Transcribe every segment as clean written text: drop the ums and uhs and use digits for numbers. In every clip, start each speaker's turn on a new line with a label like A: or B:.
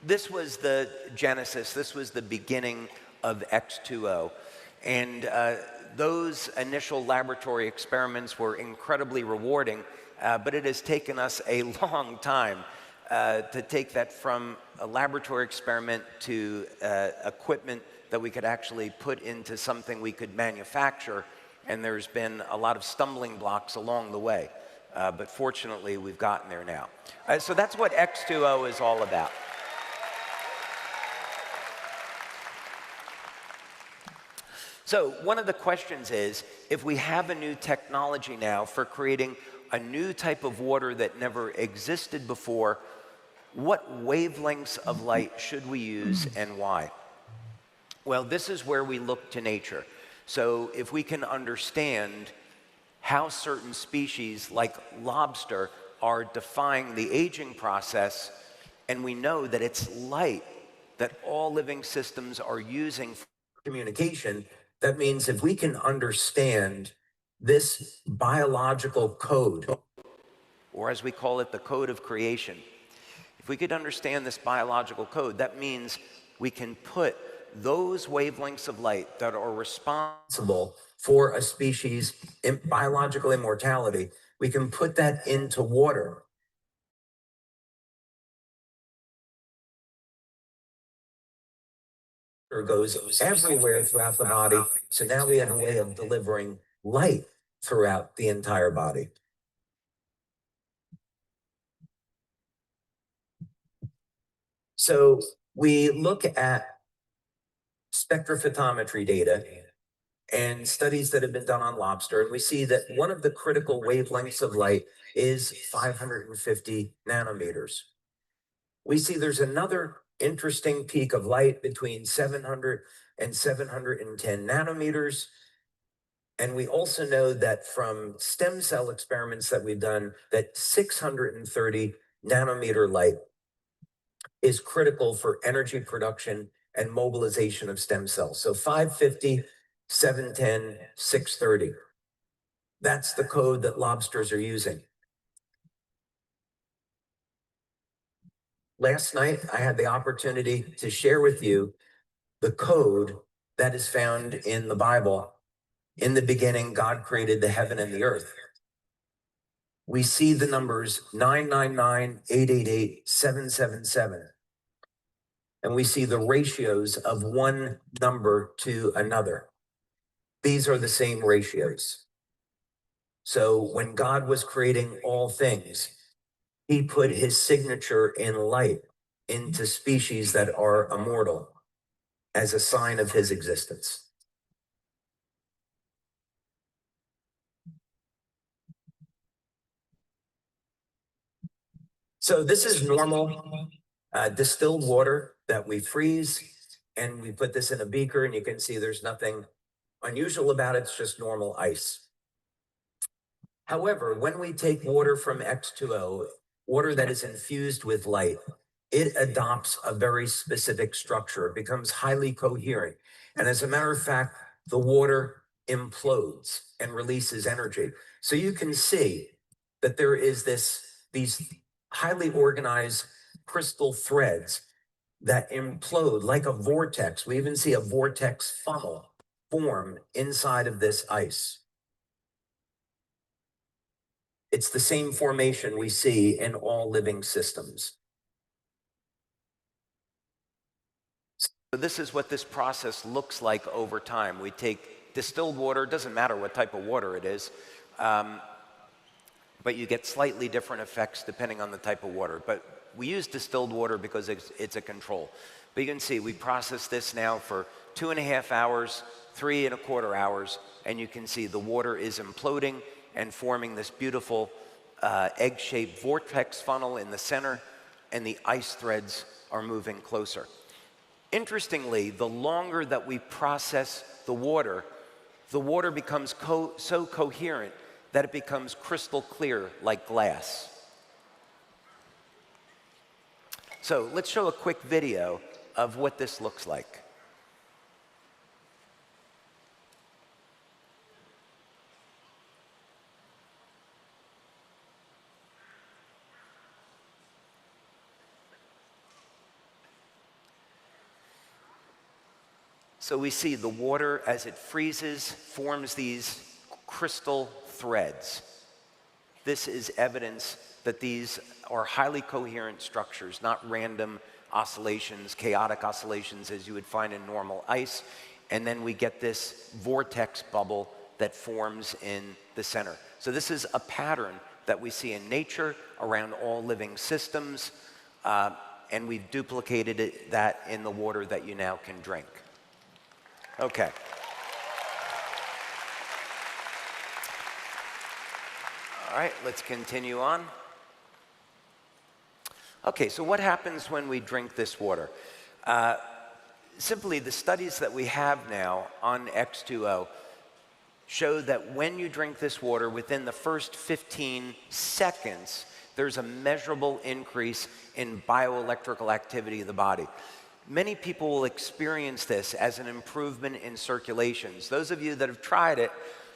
A: This was the genesis, this was the beginning of X2O. And those initial laboratory experiments were incredibly rewarding, but it has taken us a long time to take that from a laboratory experiment to equipment that we could actually put into something we could manufacture. And there's been a lot of stumbling blocks along the way. But fortunately, we've gotten there now. So that's what X2O is all about. So one of the questions is, if we have a new technology now for creating a new type of water that never existed before, what wavelengths of light should we use and why? Well, this is where we look to nature. So if we can understand how certain species, like lobster, are defying the aging process, and we know that it's light that all living systems are using for communication, that means if we can understand this biological code, or as we call it, the code of creation, if we could understand this biological code, that means we can put those wavelengths of light that are responsible for a species' biological immortality, we can put that into water. Goes everywhere throughout the body. So now we have a way of delivering light throughout the entire body. So we look at spectrophotometry data and studies that have been done on lobster, and we see that one of the critical wavelengths of light is 550 nanometers. We see there's another interesting peak of light between 700 and 710 nanometers. And we also know that from stem cell experiments that we've done, that 630 nanometer light is critical for energy production and mobilization of stem cells. So 550, 710, 630. That's the code that lobsters are using. Last night, I had the opportunity to share with you the code that is found in the Bible. In the beginning, God created the heaven and the earth. We see the numbers 999, 888, 777. And we see the ratios of one number to another. These are the same ratios. So when God was creating all things, he put his signature in light into species that are immortal as a sign of his existence. So this is normal distilled water that we freeze, and we put this in a beaker, and you can see there's nothing unusual about it. It's just normal ice. However, when we take water from X2O, water that is infused with light, it adopts a very specific structure. It becomes highly coherent. And as a matter of fact, the water implodes and releases energy. So you can see that there is these highly organized crystal threads that implode like a vortex. We even see a vortex funnel form inside of this ice. It's the same formation we see in all living systems. So this is what this process looks like over time. We take distilled water, doesn't matter what type of water it is, but you get slightly different effects depending on the type of water. But we use distilled water because it's a control. But you can see we process this now for 2.5 hours, 3.25 hours, and you can see the water is imploding and forming this beautiful egg-shaped vortex funnel in the center, and the ice threads are moving closer. Interestingly, the longer that we process the water becomes so coherent that it becomes crystal clear like glass. So let's show a quick video of what this looks like. So we see the water as it freezes forms these crystal threads. This is evidence that these are highly coherent structures, not random oscillations, chaotic oscillations as you would find in normal ice. And then we get this vortex bubble that forms in the center. So this is a pattern that we see in nature around all living systems, and we've duplicated that in the water that you now can drink. Okay. All right, let's continue on. Okay, so what happens when we drink this water? Simply, the studies that we have now on X2O show that when you drink this water, within the first 15 seconds, there's a measurable increase in bioelectrical activity of the body. Many people will experience this as an improvement in circulations. Those of you that have tried it,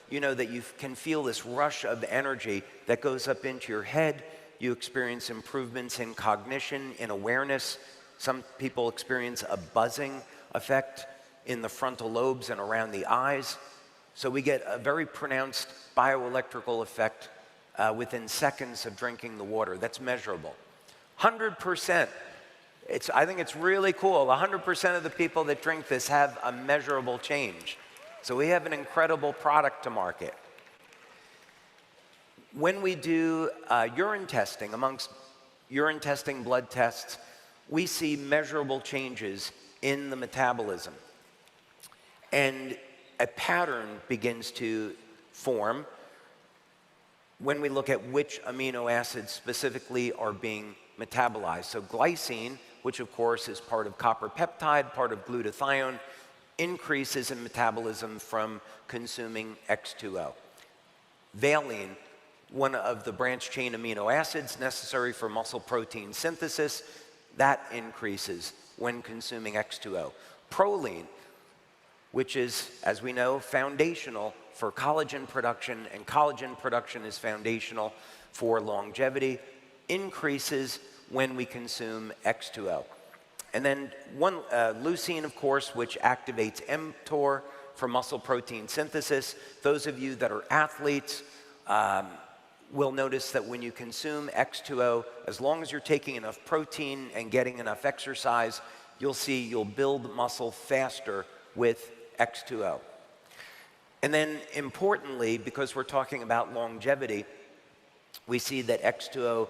A: you know that you can feel this rush of energy that goes up into your head. You experience improvements in cognition, in awareness. Some people experience a buzzing effect in the frontal lobes and around the eyes. So we get a very pronounced bioelectrical effect within seconds of drinking the water. That's measurable. 100%. I think it's really cool. 100% of the people that drink this have a measurable change. So we have an incredible product to market. When we do urine testing, amongst urine testing, blood tests, we see measurable changes in the metabolism. And a pattern begins to form when we look at which amino acids specifically are being metabolized. So glycine, which of course is part of copper peptide, part of glutathione, increases in metabolism from consuming X2O. Valine, one of the branched chain amino acids necessary for muscle protein synthesis, that increases when consuming X2O. Proline, which is, as we know, foundational for collagen production, and collagen production is foundational for longevity, increases when we consume X2O. And then leucine, of course, which activates mTOR for muscle protein synthesis. Those of you that are athletes will notice that when you consume X2O, as long as you're taking enough protein and getting enough exercise, you'll see you'll build muscle faster with X2O. And then importantly, because we're talking about longevity, we see that X2O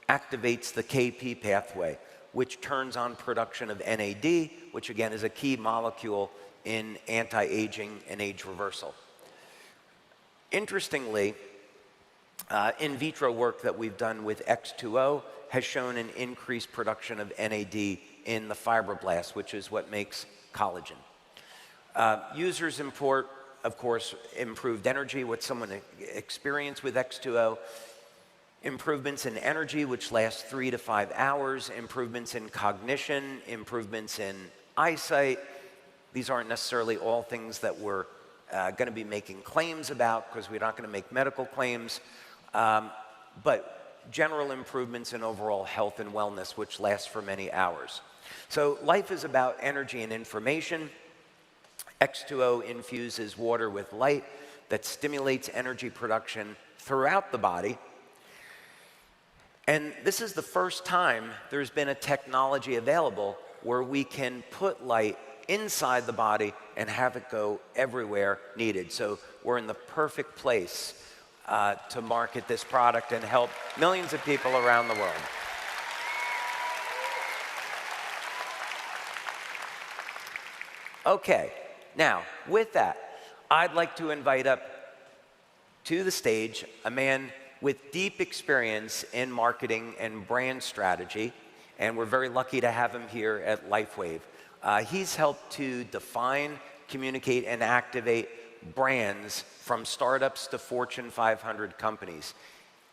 A: activates the KP pathway, which turns on production of NAD, which again is a key molecule in anti-aging and age reversal. Interestingly, in vitro work that we've done with X2O has shown an increased production of NAD in the fibroblasts, which is what makes collagen. Users import, of course, improved energy, what someone experienced with X2O, improvements in energy, which lasts 3 to 5 hours, improvements in cognition, improvements in eyesight. These aren't necessarily all things that we're going to be making claims about, because we're not going to make medical claims, but general improvements in overall health and wellness, which last for many hours. So life is about energy and information. X2O infuses water with light that stimulates energy production throughout the body. And this is the first time there's been a technology available where we can put light inside the body and have it go everywhere needed. So we're in the perfect place to market this product and help millions of people around the world. Okay, now with that, I'd like to invite up to the stage a man with deep experience in marketing and brand strategy, and we're very lucky to have him here at LifeWave. He's helped to define, communicate, and activate brands from startups to Fortune 500 companies.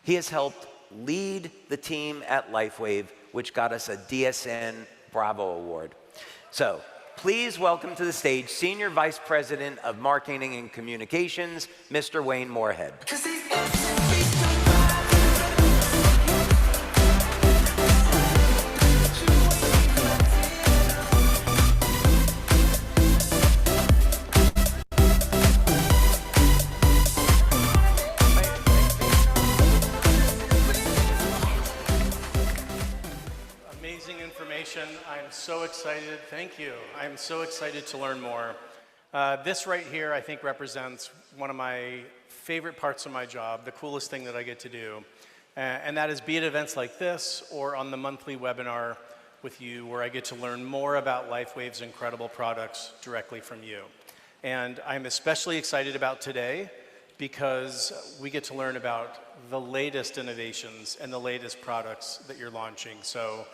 A: He has helped lead the team at LifeWave, which got us a DSN Bravo Award. So please welcome to the stage Senior Vice President of Marketing and Communications, Mr. Wayne Moorhead.
B: Amazing information. I'm so excited. Thank you. I'm so excited to learn more. This right here, I think, represents one of my favorite parts of my job, the coolest thing that I get to do. And that is be at events like this or on the monthly webinar with you where I get to learn more about LifeWave's incredible products directly from you. And I'm especially excited about today because we get to learn about the latest innovations and the latest products that you're launching. So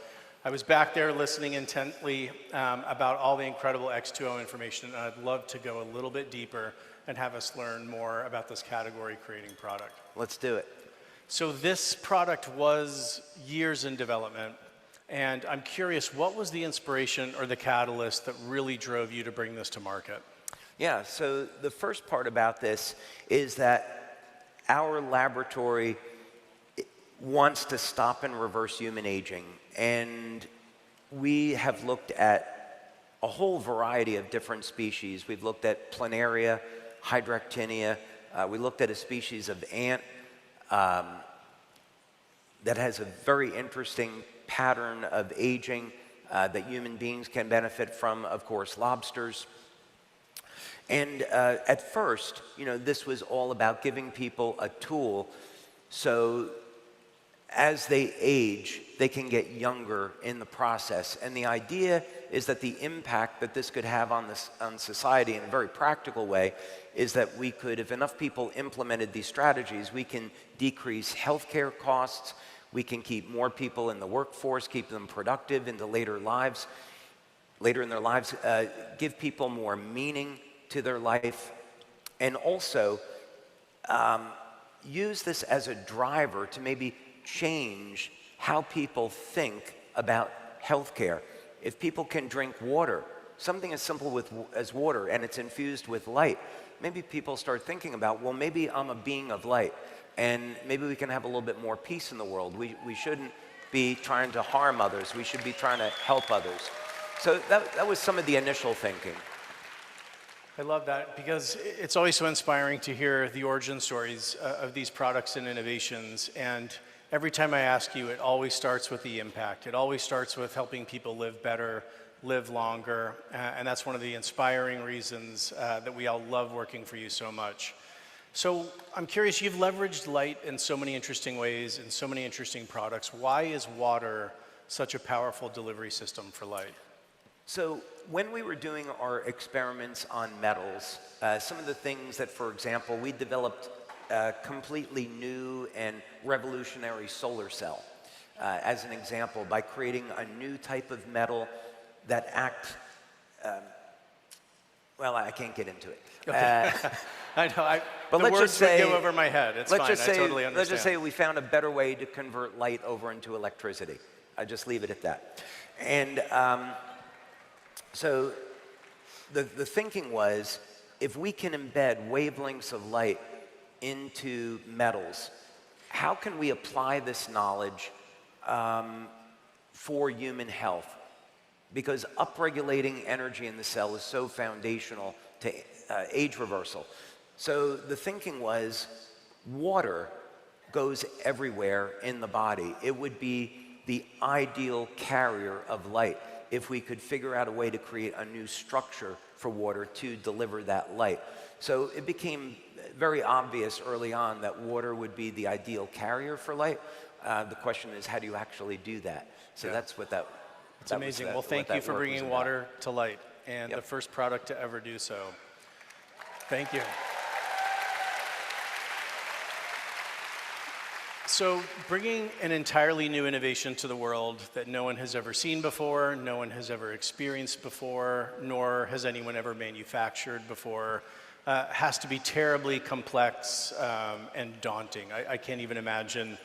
B: I was back there listening intently about all the incredible X2O information, and I'd love to go a little bit deeper and have us learn more about this category-creating product.
A: Let's do it.
B: So this product was years in development, and I'm curious, what was the inspiration or the catalyst that really drove you to bring this to market?
A: Yeah, so the first part about this is that our laboratory wants to stop and reverse human aging, and we have looked at a whole variety of different species. We've looked at planaria, hydractinia, we looked at a species of ant that has a very interesting pattern of aging that human beings can benefit from, of course, lobsters. And at first, this was all about giving people a tool so as they age, they can get younger in the process. And the idea is that the impact that this could have on society in a very practical way is that we could, if enough people implemented these strategies, we can decrease healthcare costs, we can keep more people in the workforce, keep them productive into later in their lives, give people more meaning to their life, and also use this as a driver to maybe change how people think about healthcare. If people can drink water, something as simple as water, and it's infused with light, maybe people start thinking about, well, maybe I'm a being of light, and maybe we can have a little bit more peace in the world. We shouldn't be trying to harm others. We should be trying to help others. So that was some of the initial thinking.
B: I love that because it's always so inspiring to hear the origin stories of these products and innovations. And every time I ask you, it always starts with the impact. It always starts with helping people live better, live longer. And that's one of the inspiring reasons that we all love working for you so much. So I'm curious, you've leveraged light in so many interesting ways, in so many interesting products. Why is water such a powerful delivery system for light?
A: So when we were doing our experiments on metals, some of the things that, for example, we developed a completely new and revolutionary solar cell, as an example, by creating a new type of metal that well, I can't get into it.
B: Okay. I know,
A: but
B: the
A: let's
B: words
A: just say,
B: would go over my head. It's fine, I totally understand.
A: Let's just say we found a better way to convert light over into electricity. I just leave it at that. And so the thinking was, if we can embed wavelengths of light into metals, how can we apply this knowledge for human health? Because upregulating energy in the cell is so foundational to age reversal. So the thinking was, water goes everywhere in the body. It would be the ideal carrier of light if we could figure out a way to create a new structure for water to deliver that light. So it became very obvious early on that water would be the ideal carrier for light. The question is, how do you actually do that? So that's what that.
B: It's amazing. Well, thank you for bringing water to light, and the first product to ever do so. Thank you. So bringing an entirely new innovation to the world that no one has ever seen before, no one has ever experienced before, nor has anyone ever manufactured before, has to be terribly complex and daunting. I can't even imagine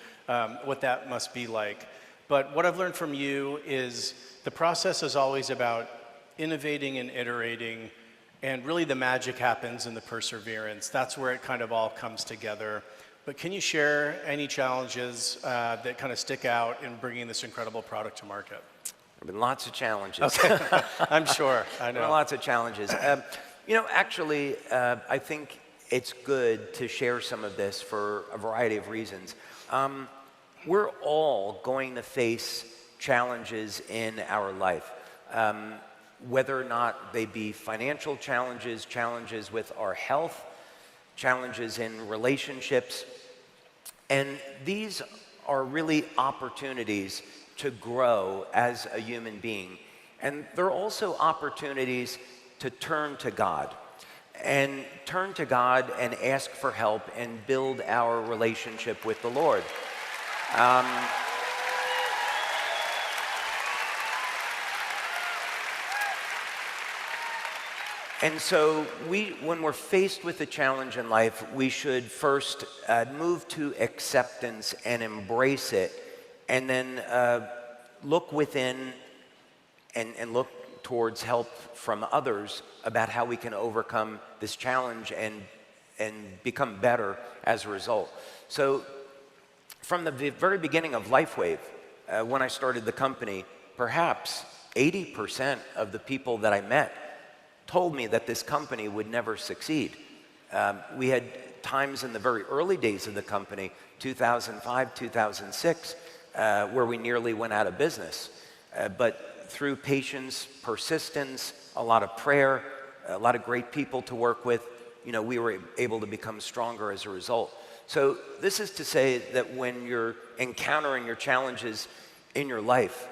B: what that must be like. But what I've learned from you is the process is always about innovating and iterating, and really the magic happens in the perseverance. That's where it kind of all comes together. But can you share any challenges that kind of stick out in bringing this incredible product to market?
A: There have been lots of challenges.
B: Okay. I'm sure. I know.
A: There are lots of challenges. Actually, I think it's good to share some of this for a variety of reasons. We're all going to face challenges in our life, whether or not they be financial challenges, challenges with our health, challenges in relationships. And these are really opportunities to grow as a human being. And they're also opportunities to turn to God and ask for help and build our relationship with the Lord. And so when we're faced with a challenge in life, we should first move to acceptance and embrace it, and then look within and look towards help from others about how we can overcome this challenge and become better as a result. So from the very beginning of LifeWave, when I started the company, perhaps 80% of the people that I met told me that this company would never succeed. We had times in the very early days of the company, 2005, 2006, where we nearly went out of business. But through patience, persistence, a lot of prayer, a lot of great people to work with, we were able to become stronger as a result. So this is to say that when you're encountering your challenges in your life,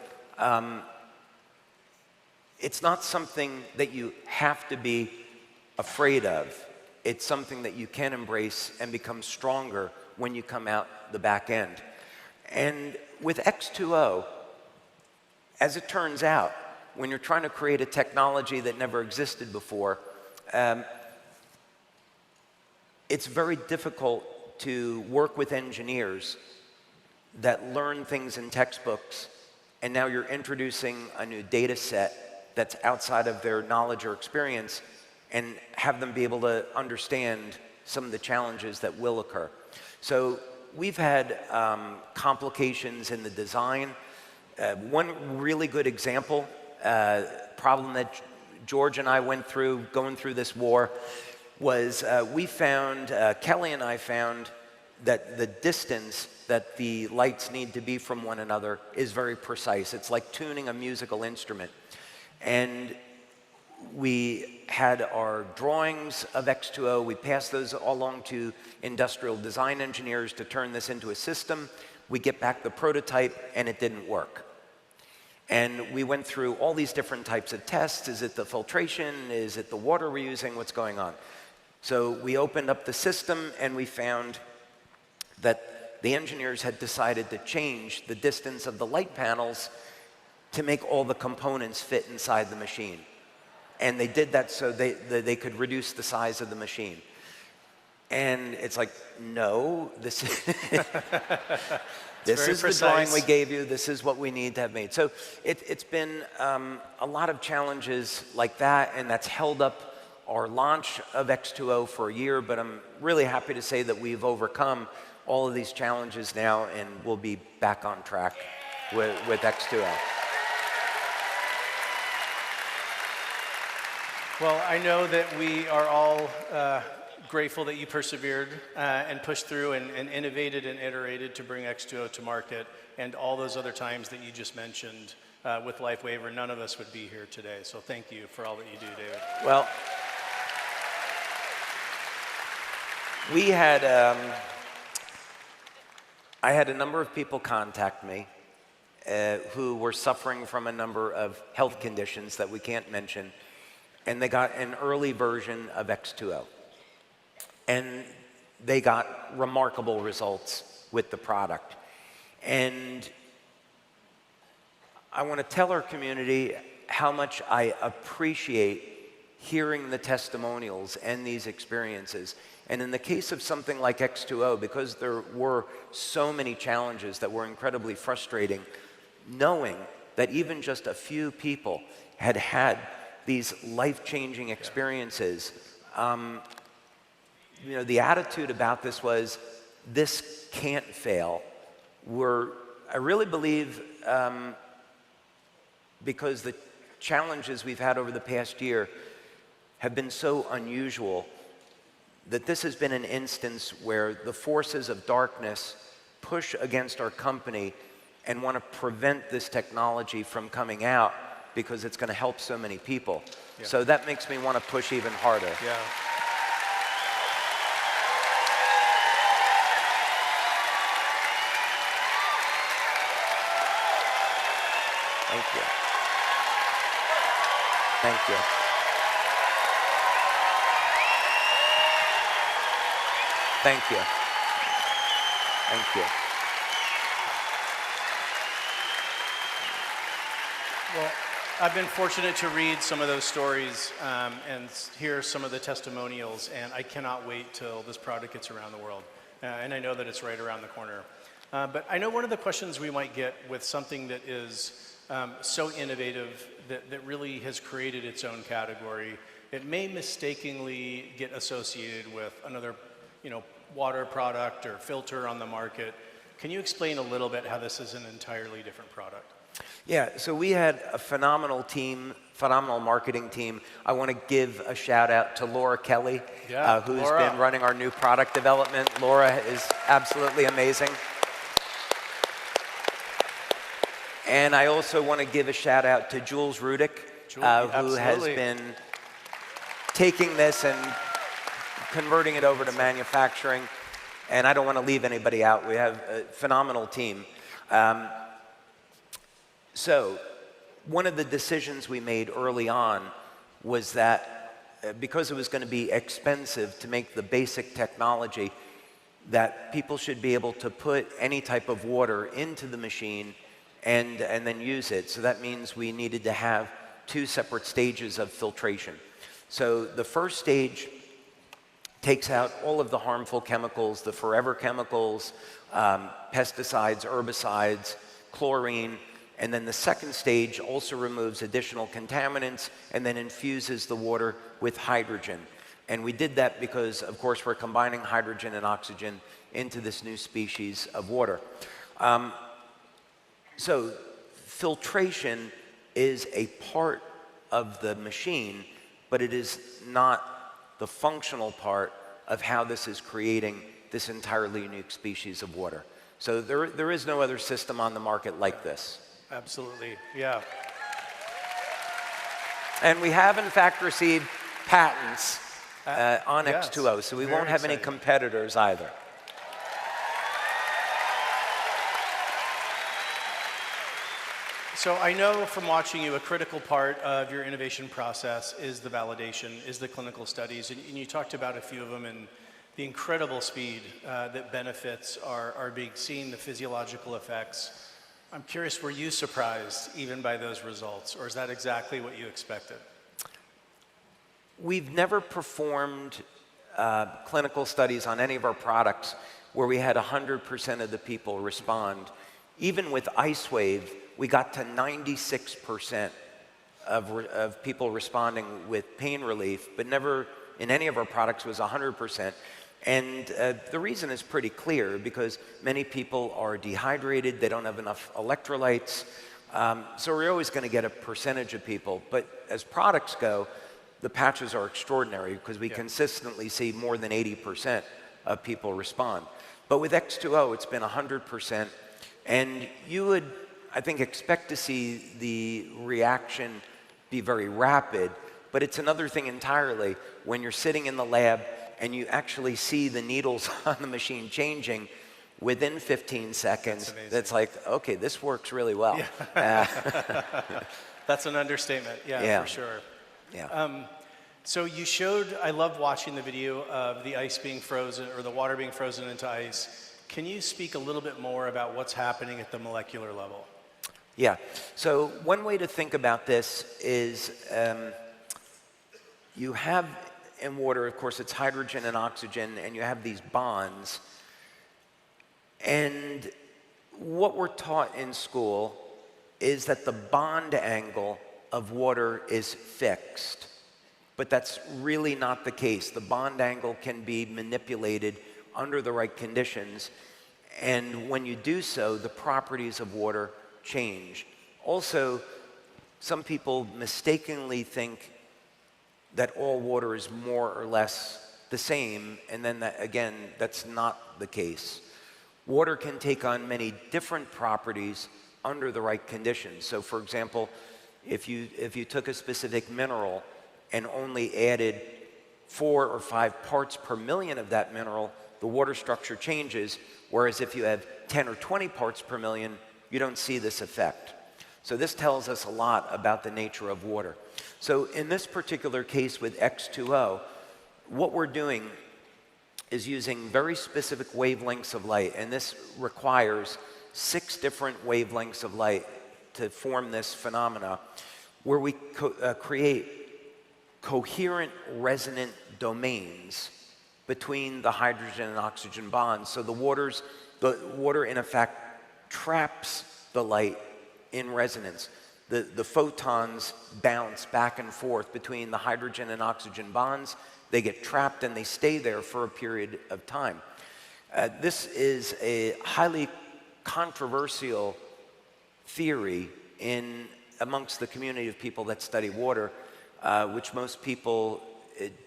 A: it's not something that you have to be afraid of. It's something that you can embrace and become stronger when you come out the back end. And with X2O, as it turns out, when you're trying to create a technology that never existed before, it's very difficult to work with engineers that learn things in textbooks, and now you're introducing a new data set that's outside of their knowledge or experience, and have them be able to understand some of the challenges that will occur. So we've had complications in the design. One really good example, problem that George and I went through going through this war, was we found, Kelly and I found, that the distance that the lights need to be from one another is very precise. It's like tuning a musical instrument. And we had our drawings of X2O. We passed those along to industrial design engineers to turn this into a system. We get back the prototype, and it didn't work. And we went through all these different types of tests. Is it the filtration? Is it the water we're using? What's going on? So we opened up the system, and we found that the engineers had decided to change the distance of the light panels to make all the components fit inside the machine. And they did that so they could reduce the size of the machine. And it's like, no, this is the drawing we gave you. This is what we need to have made. So it's been a lot of challenges like that, and that's held up our launch of X2O for a year. But I'm really happy to say that we've overcome all of these challenges now, and we'll be back on track with X2O.
B: Well, I know that we are all grateful that you persevered and pushed through and innovated and iterated to bring X2O to market, and all those other times that you just mentioned with LifeWave, or none of us would be here today. So thank you for all that you do, David.
A: Well, we had, I had a number of people contact me who were suffering from a number of health conditions that we can't mention, and they got an early version of X2O. And they got remarkable results with the product. And I want to tell our community how much I appreciate hearing the testimonials and these experiences. And in the case of something like X2O, because there were so many challenges that were incredibly frustrating, knowing that even just a few people had had these life-changing experiences, the attitude about this was, this can't fail. I really believe, because the challenges we've had over the past year have been so unusual, that this has been an instance where the forces of darkness push against our company and want to prevent this technology from coming out because it's going to help so many people.
B: Yeah.
A: So that makes me want to push even harder.
B: Yeah.
A: Thank you. Thank you. Thank you. Thank you.
B: Well, I've been fortunate to read some of those stories and hear some of the testimonials, and I cannot wait till this product gets around the world. And I know that it's right around the corner. But I know one of the questions we might get with something that is so innovative that really has created its own category, it may mistakenly get associated with another, water product or filter on the market. Can you explain a little bit how this is an entirely different product?
A: Yeah, so we had a phenomenal team, phenomenal marketing team. I want to give a shout out to Laura Kelly, who's
B: Laura.
A: been running our new product development. Laura is absolutely amazing. And I also want to give a shout out to Jules Rudick, who has been taking this and converting it over to manufacturing. And I don't want to leave anybody out. We have a phenomenal team. So one of the decisions we made early on was that because it was going to be expensive to make the basic technology, that people should be able to put any type of water into the machine and then use it. So that means we needed to have 2 separate stages of filtration. So the first stage takes out all of the harmful chemicals, the forever chemicals, pesticides, herbicides, chlorine, and then the second stage also removes additional contaminants and then infuses the water with hydrogen. And we did that because, of course, we're combining hydrogen and oxygen into this new species of water. So filtration is a part of the machine, but it is not the functional part of how this is creating this entirely unique species of water. So there is no other system on the market like this.
B: Absolutely, yeah.
A: And we have, in fact, received patents on
B: yes,
A: X2O, so we
B: very
A: won't have any
B: exciting.
A: competitors either.
B: So I know from watching you, a critical part of your innovation process is the validation, is the clinical studies, and you talked about a few of them and the incredible speed that benefits are being seen, the physiological effects. I'm curious, were you surprised even by those results, or is that exactly what you expected?
A: We've never performed clinical studies on any of our products where we had 100% of the people respond. Even with LifeWave, we got to 96% of people responding with pain relief, but never in any of our products was 100%. And the reason is pretty clear, because many people are dehydrated, they don't have enough electrolytes, so we're always going to get a percentage of people. But as products go, the patches are extraordinary because we consistently see more than 80% of people respond. But with X2O, it's been 100%, and you would, I think, expect to see the reaction be very rapid, but it's another thing entirely when you're sitting in the lab and you actually see the needles on the machine changing within 15 seconds. That's like, okay, this works really well.
B: Yeah. That's an understatement, yeah, for sure.
A: Yeah.
B: So you showed, I loved watching the video of the ice being frozen, or the water being frozen into ice. Can you speak a little bit more about what's happening at the molecular level?
A: Yeah, so one way to think about this is you have in water, of course, it's hydrogen and oxygen, and you have these bonds. And what we're taught in school is that the bond angle of water is fixed. But that's really not the case. The bond angle can be manipulated under the right conditions. And when you do so, the properties of water change. Also, some people mistakenly think that all water is more or less the same, and then that, again, that's not the case. Water can take on many different properties under the right conditions. So for example, if you took a specific mineral and only added 4 or 5 parts per million of that mineral, the water structure changes, whereas if you have 10 or 20 parts per million, you don't see this effect. So this tells us a lot about the nature of water. So in this particular case with X2O, what we're doing is using very specific wavelengths of light, and this requires 6 different wavelengths of light to form this phenomena, where we create coherent resonant domains between the hydrogen and oxygen bonds. So the water in effect traps the light in resonance. The photons bounce back and forth between the hydrogen and oxygen bonds. They get trapped and they stay there for a period of time. This is a highly controversial theory amongst the community of people that study water, which most people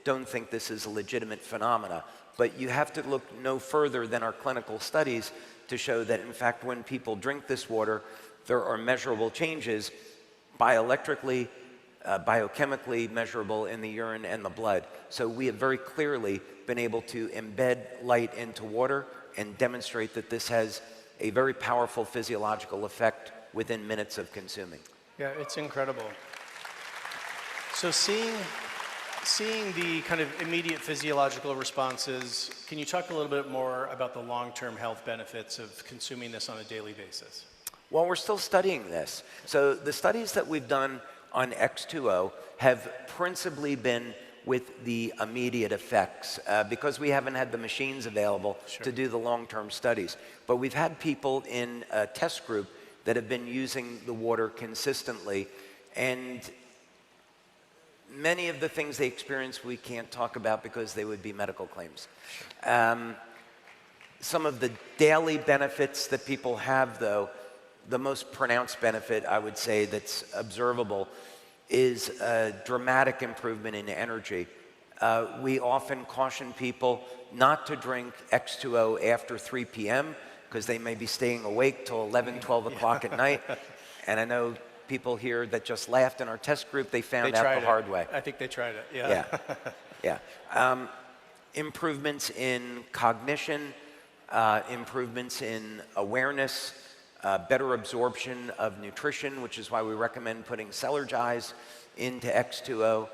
A: don't think this is a legitimate phenomena. But you have to look no further than our clinical studies to show that, in fact, when people drink this water, there are measurable changes bioelectrically, biochemically measurable in the urine and the blood. So we have very clearly been able to embed light into water and demonstrate that this has a very powerful physiological effect within minutes of consuming.
B: Yeah, it's incredible. So seeing the kind of immediate physiological responses, can you talk a little bit more about the long-term health benefits of consuming this on a daily basis?
A: Well, we're still studying this. So the studies that we've done on X2O have principally been with the immediate effects because we haven't had the machines available to do the long-term studies. But we've had people in a test group that have been using the water consistently, and many of the things they experience we can't talk about because they would be medical claims. Some of the daily benefits that people have, though, the most pronounced benefit, I would say, that's observable is a dramatic improvement in energy. We often caution people not to drink X2O after 3 p.m. because they may be staying awake till 11, 12 o'clock at night. And I know people here that just laughed in our test group, they found out the hard way.
B: I think they tried it, yeah.
A: Yeah. Improvements in cognition, improvements in awareness, better absorption of nutrition, which is why we recommend putting Celergize into X2O.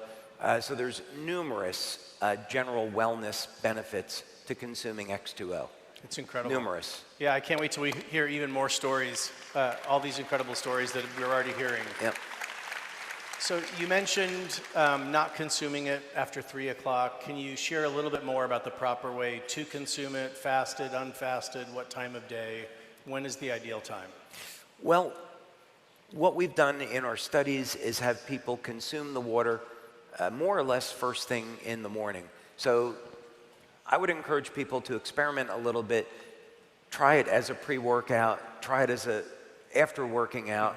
A: So there's numerous general wellness benefits to consuming X2O.
B: It's incredible.
A: Numerous.
B: Yeah, I can't wait till we hear even more stories, all these incredible stories that we're already hearing.
A: Yep.
B: So you mentioned not consuming it after 3 o'clock. Can you share a little bit more about the proper way to consume it, fasted, unfasted, what time of day? When is the ideal time?
A: Well, what we've done in our studies is have people consume the water more or less first thing in the morning. So I would encourage people to experiment a little bit, try it as a pre-workout, try it as after working out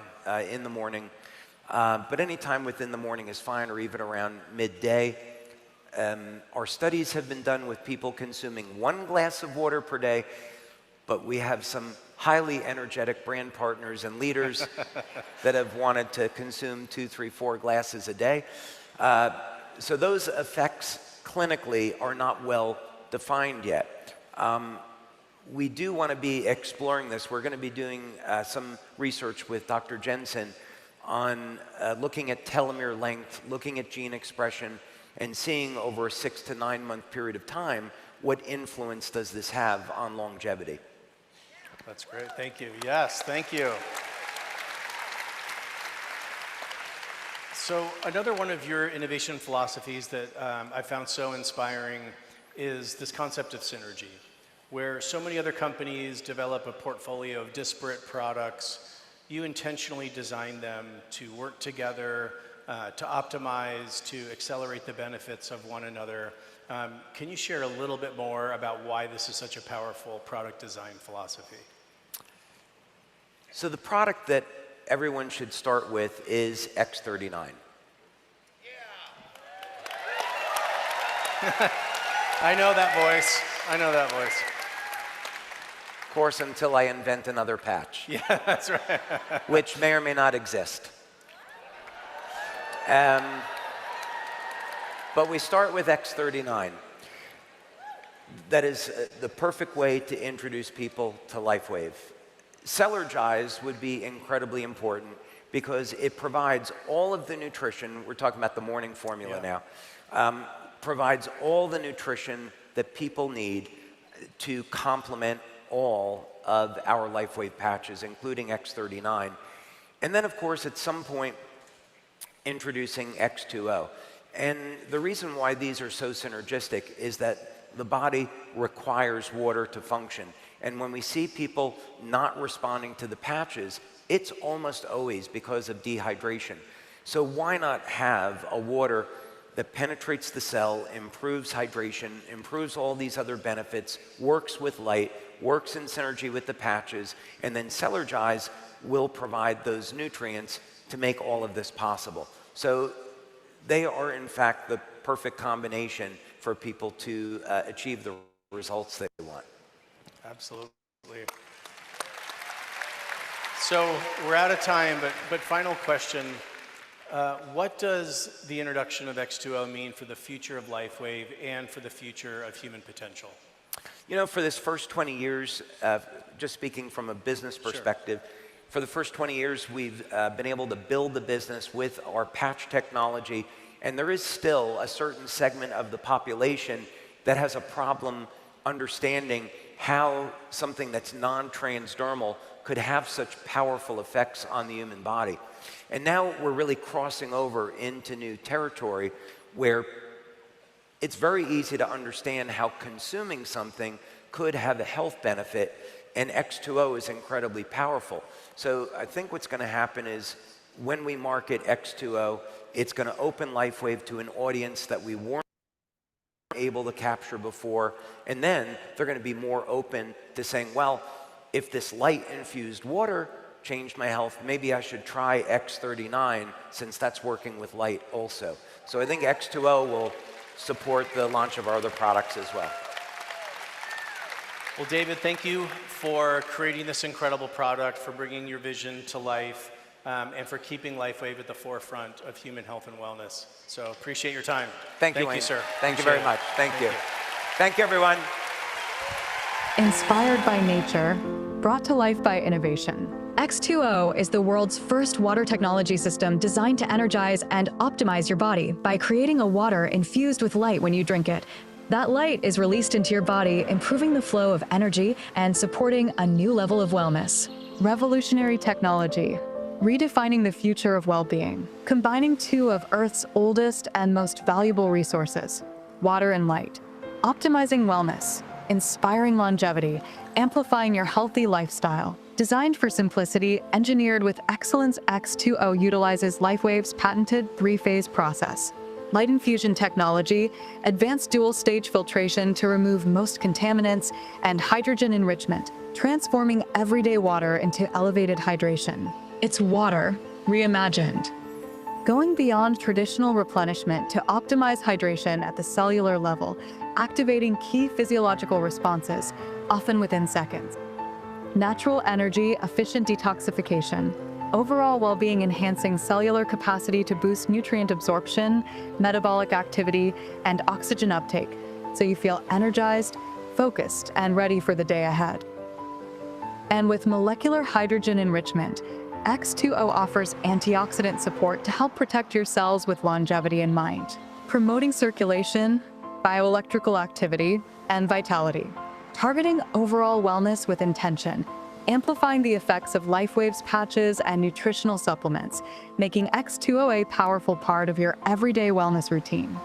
A: in the morning, but any time within the morning is fine, or even around midday. Our studies have been done with people consuming 1 glass of water per day, but we have some highly energetic brand partners and leaders that have wanted to consume 2, 3, 4 glasses a day. So those effects clinically are not well defined yet. We do want to be exploring this. We're going to be doing some research with Dr. Jensen on looking at telomere length, looking at gene expression, and seeing over a 6 to 9 month period of time what influence does this have on longevity.
B: That's great. Thank you. Yes, thank you. So another one of your innovation philosophies that I found so inspiring is this concept of synergy, where so many other companies develop a portfolio of disparate products. You intentionally design them to work together, to optimize, to accelerate the benefits of one another. Can you share a little bit more about why this is such a powerful product design philosophy?
A: So the product that everyone should start with is X39.
B: I know that voice. I know that voice.
A: Of course, until I invent another patch.
B: Yeah, that's right.
A: Which may or may not exist. But we start with X39. That is the perfect way to introduce people to LifeWave. Cellergize would be incredibly important because it provides all of the nutrition, we're talking about the morning formula now, provides all the nutrition that people need to complement all of our LifeWave patches, including X39. And then, of course, at some point, introducing X2O. And the reason why these are so synergistic is that the body requires water to function. And when we see people not responding to the patches, it's almost always because of dehydration. So why not have a water that penetrates the cell, improves hydration, improves all these other benefits, works with light, works in synergy with the patches, and then Cellergize will provide those nutrients to make all of this possible. So they are, in fact, the perfect combination for people to achieve the results they want.
B: Absolutely. So we're out of time, but final question. What does the introduction of X2O mean for the future of LifeWave and for the future of human potential?
A: You know, for this first 20 years, just speaking from a business perspective, for the first 20 years, we've been able to build the business with our patch technology, and there is still a certain segment of the population that has a problem understanding how something that's non-transdermal could have such powerful effects on the human body. And now we're really crossing over into new territory where it's very easy to understand how consuming something could have a health benefit, and X2O is incredibly powerful. So I think what's going to happen is when we market X2O, it's going to open LifeWave to an audience that we weren't able to capture before, and then they're going to be more open to saying, well, if this light-infused water changed my health, maybe I should try X39 since that's working with light also. So I think X2O will support the launch of our other products as well.
B: Well, David, thank you for creating this incredible product, for bringing your vision to life, and for keeping LifeWave at the forefront of human health and wellness. So appreciate your time.
A: Thank you,
B: Wayne.
A: sir. Thank you
B: Appreciate
A: very
B: it.
A: much. Thank you. Thank you, everyone.
C: Inspired by nature, brought to life by innovation. X2O is the world's first water technology system designed to energize and optimize your body by creating a water infused with light when you drink it. That light is released into your body, improving the flow of energy and supporting a new level of wellness. Revolutionary technology, redefining the future of well-being, combining two of Earth's oldest and most valuable resources, water and light. Optimizing wellness, inspiring longevity, amplifying your healthy lifestyle. Designed for simplicity, engineered with excellence, X2O utilizes LifeWave's patented three-phase process. Light infusion technology, advanced dual-stage filtration to remove most contaminants, and hydrogen enrichment, transforming everyday water into elevated hydration. It's water reimagined. Going beyond traditional replenishment to optimize hydration at the cellular level, activating key physiological responses, often within seconds. Natural energy, efficient detoxification, overall well-being enhancing cellular capacity to boost nutrient absorption, metabolic activity, and oxygen uptake, so you feel energized, focused, and ready for the day ahead. And with molecular hydrogen enrichment, X2O offers antioxidant support to help protect your cells with longevity in mind, promoting circulation, bioelectrical activity, and vitality, targeting overall wellness with intention, amplifying the effects of LifeWave's patches and nutritional supplements, making X2O a powerful part of your everyday wellness routine.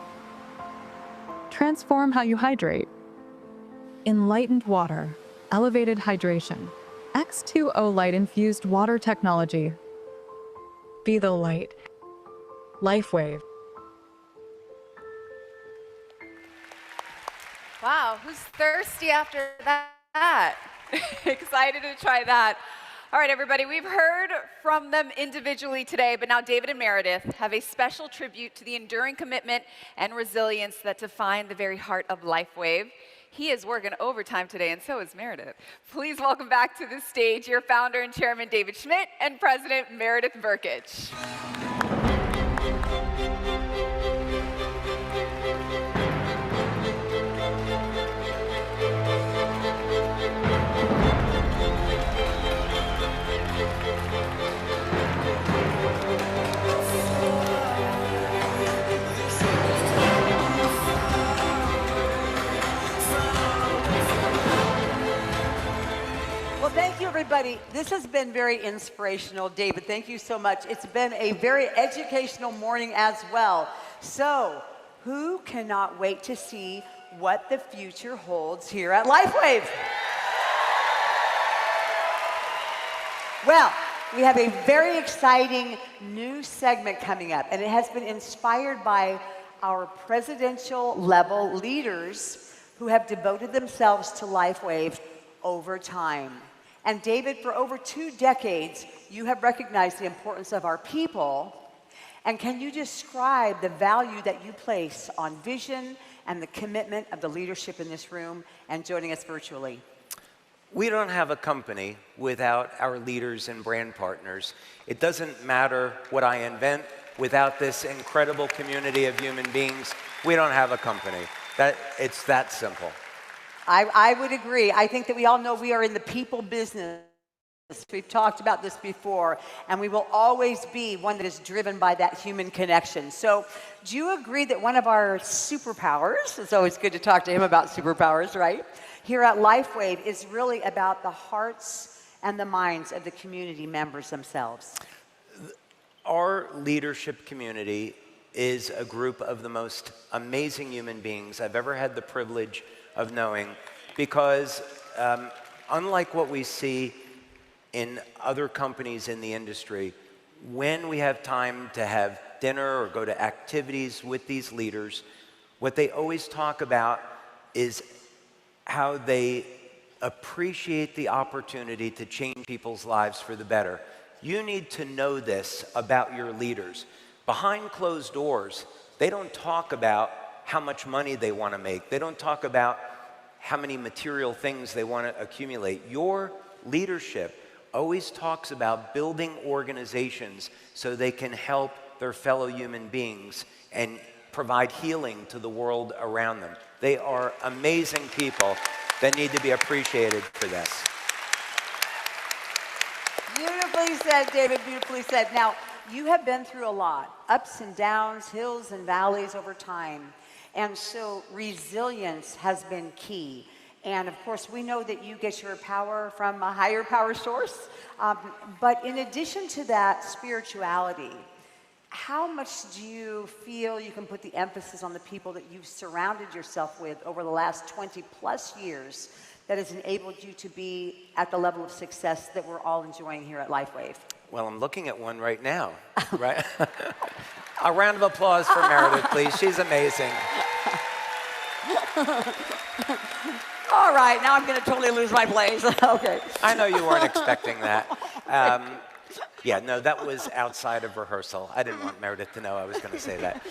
C: Transform how you hydrate. Enlightened water, elevated hydration. X2O light-infused water technology. Be the light. LifeWave.
D: Wow, who's thirsty after that? Excited to try that. All right, everybody, we've heard from them individually today, but now David and Meredith have a special tribute to the enduring commitment and resilience that define the very heart of LifeWave. He is working overtime today, and so is Meredith. Please welcome back to the stage your founder and chairman, David Schmidt, and president, Meredith Burkich.
E: Well, thank you, everybody. This has been very inspirational. David, thank you so much. It's been a very educational morning as well. So, who cannot wait to see what the future holds here at LifeWave? Well, we have a very exciting new segment coming up, and it has been inspired by our presidential level leaders who have devoted themselves to LifeWave over time. And David, for over 2 decades, you have recognized the importance of our people. And can you describe the value that you place on vision and the commitment of the leadership in this room and joining us virtually?
A: We don't have a company without our leaders and brand partners. It doesn't matter what I invent. Without this incredible community of human beings, we don't have a company. It's that simple.
E: I would agree. I think that we all know we are in the people business. We've talked about this before, and we will always be one that is driven by that human connection. So do you agree that one of our superpowers, it's always good to talk to him about superpowers, right? Here at LifeWave is really about the hearts and the minds of the community members themselves.
A: Our leadership community is a group of the most amazing human beings I've ever had the privilege of knowing, because unlike what we see in other companies in the industry, when we have time to have dinner or go to activities with these leaders, what they always talk about is how they appreciate the opportunity to change people's lives for the better. You need to know this about your leaders. Behind closed doors, they don't talk about how much money they want to make. They don't talk about how many material things they want to accumulate. Your leadership always talks about building organizations so they can help their fellow human beings and provide healing to the world around them. They are amazing people that need to be appreciated for this.
E: Beautifully said, David, beautifully said. Now, you have been through a lot, ups and downs, hills and valleys over time. And so resilience has been key. And of course, we know that you get your power from a higher power source. But in addition to that spirituality, how much do you feel you can put the emphasis on the people that you've surrounded yourself with over the last 20 plus years that has enabled you to be at the level of success that we're all enjoying here at LifeWave? Well,
A: I'm looking at one right now, right? A round of applause for Meredith, please. She's amazing.
E: All right, now I'm going to totally lose my place. Okay.
A: I know you weren't expecting that. Yeah, no, that was outside of rehearsal. I didn't want Meredith to know I was going to say that.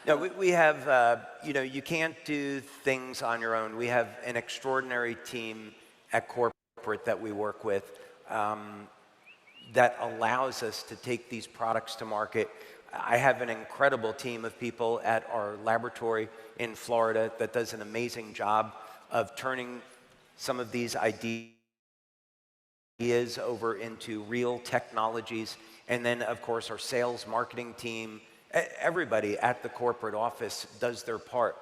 A: No, we have, you can't do things on your own. We have an extraordinary team at corporate that we work with that allows us to take these products to market. I have an incredible team of people at our laboratory in Florida that does an amazing job of turning some of these ideas over into real technologies. And then, of course, our sales marketing team, everybody at the corporate office does their part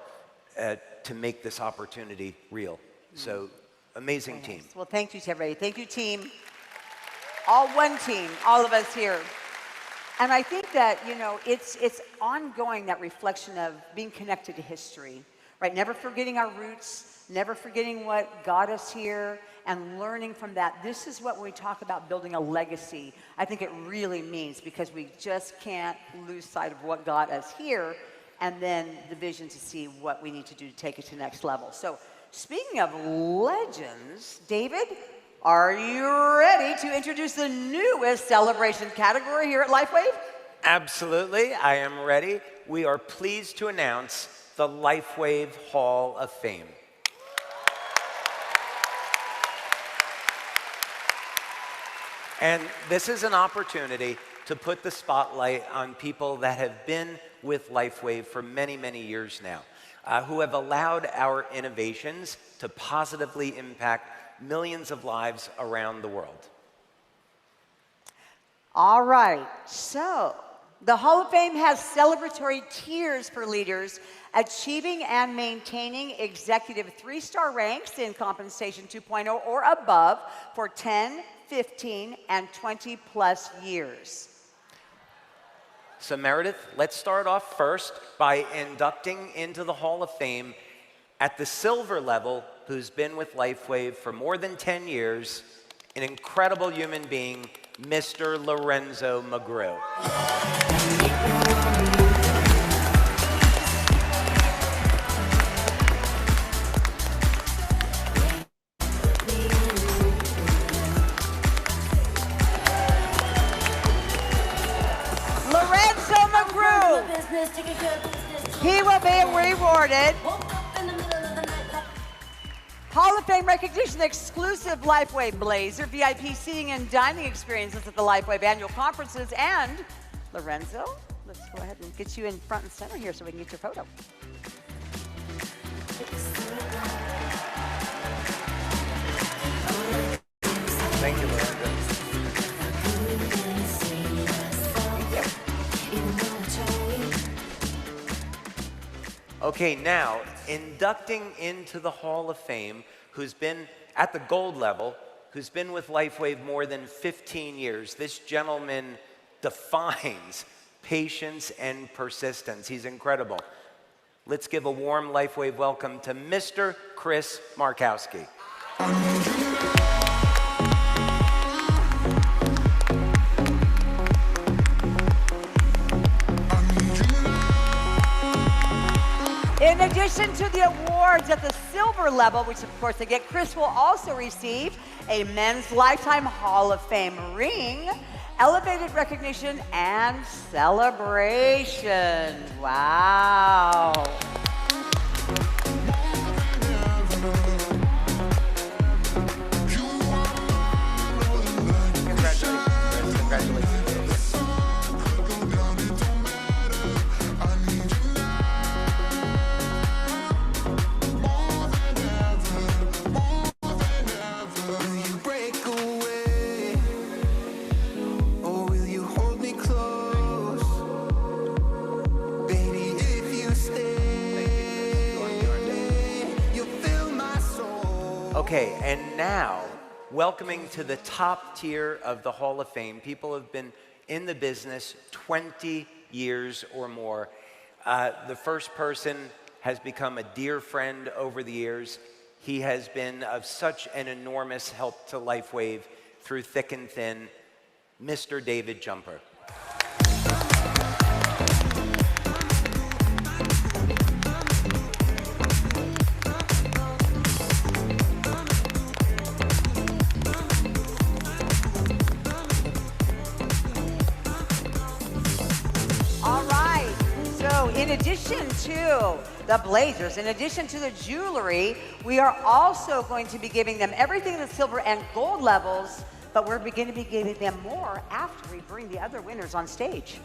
A: to make this opportunity real. So, amazing team.
E: Well, thank you to everybody. Thank you, team. All one team, all of us here. And I think that, it's ongoing, that reflection of being connected to history, right? Never forgetting our roots, never forgetting what got us here, and learning from that. This is what we talk about building a legacy. I think it really means, because we just can't lose sight of what got us here, and then the vision to see what we need to do to take it to the next level. So speaking of legends, David, are you ready to introduce the newest celebration category here at LifeWave?
A: Absolutely, I am ready. We are pleased to announce the LifeWave Hall of Fame. And this is an opportunity to put the spotlight on people that have been with LifeWave for many, many years now, who have allowed our innovations to positively impact millions of lives around the world.
E: All right, so the Hall of Fame has celebratory tiers for leaders achieving and maintaining executive 3-star ranks in compensation 2.0 or above for 10, 15, and 20 plus years.
A: So Meredith, let's start off first by inducting into the Hall of Fame at the silver level, who's been with LifeWave for more than 10 years, an incredible human being, Mr. Lorenzo McGrew.
E: Lorenzo McGrew, he will be rewarded Hall of Fame recognition, exclusive LifeWave Blazer, VIP seating and dining experiences at the LifeWave annual conferences. And Lorenzo, let's go ahead and get you in front and center here so we can get your photo.
A: Thank you, Lorenzo. Okay, now, inducting into the Hall of Fame, who's been at the gold level, who's been with LifeWave more than 15 years. This gentleman defines patience and persistence. He's incredible. Let's give a warm LifeWave welcome to Mr. Chris Markowski.
E: In addition to the awards at the silver level, which of course they get, Chris will also receive a Men's Lifetime Hall of Fame ring, elevated recognition, and celebration. Wow.
A: Congratulations, Chris. Congratulations. Okay, and now, welcoming to the top tier of the Hall of Fame, people who have been in the business 20 years or more. The first person has become a dear friend over the years. He has been of such an enormous help to LifeWave through thick and thin, Mr. David Jumper.
E: In addition to the blazers, in addition to the jewelry, we are also going to be giving them everything in the silver and gold levels, but we're going to be giving them more after we bring the other winners on stage.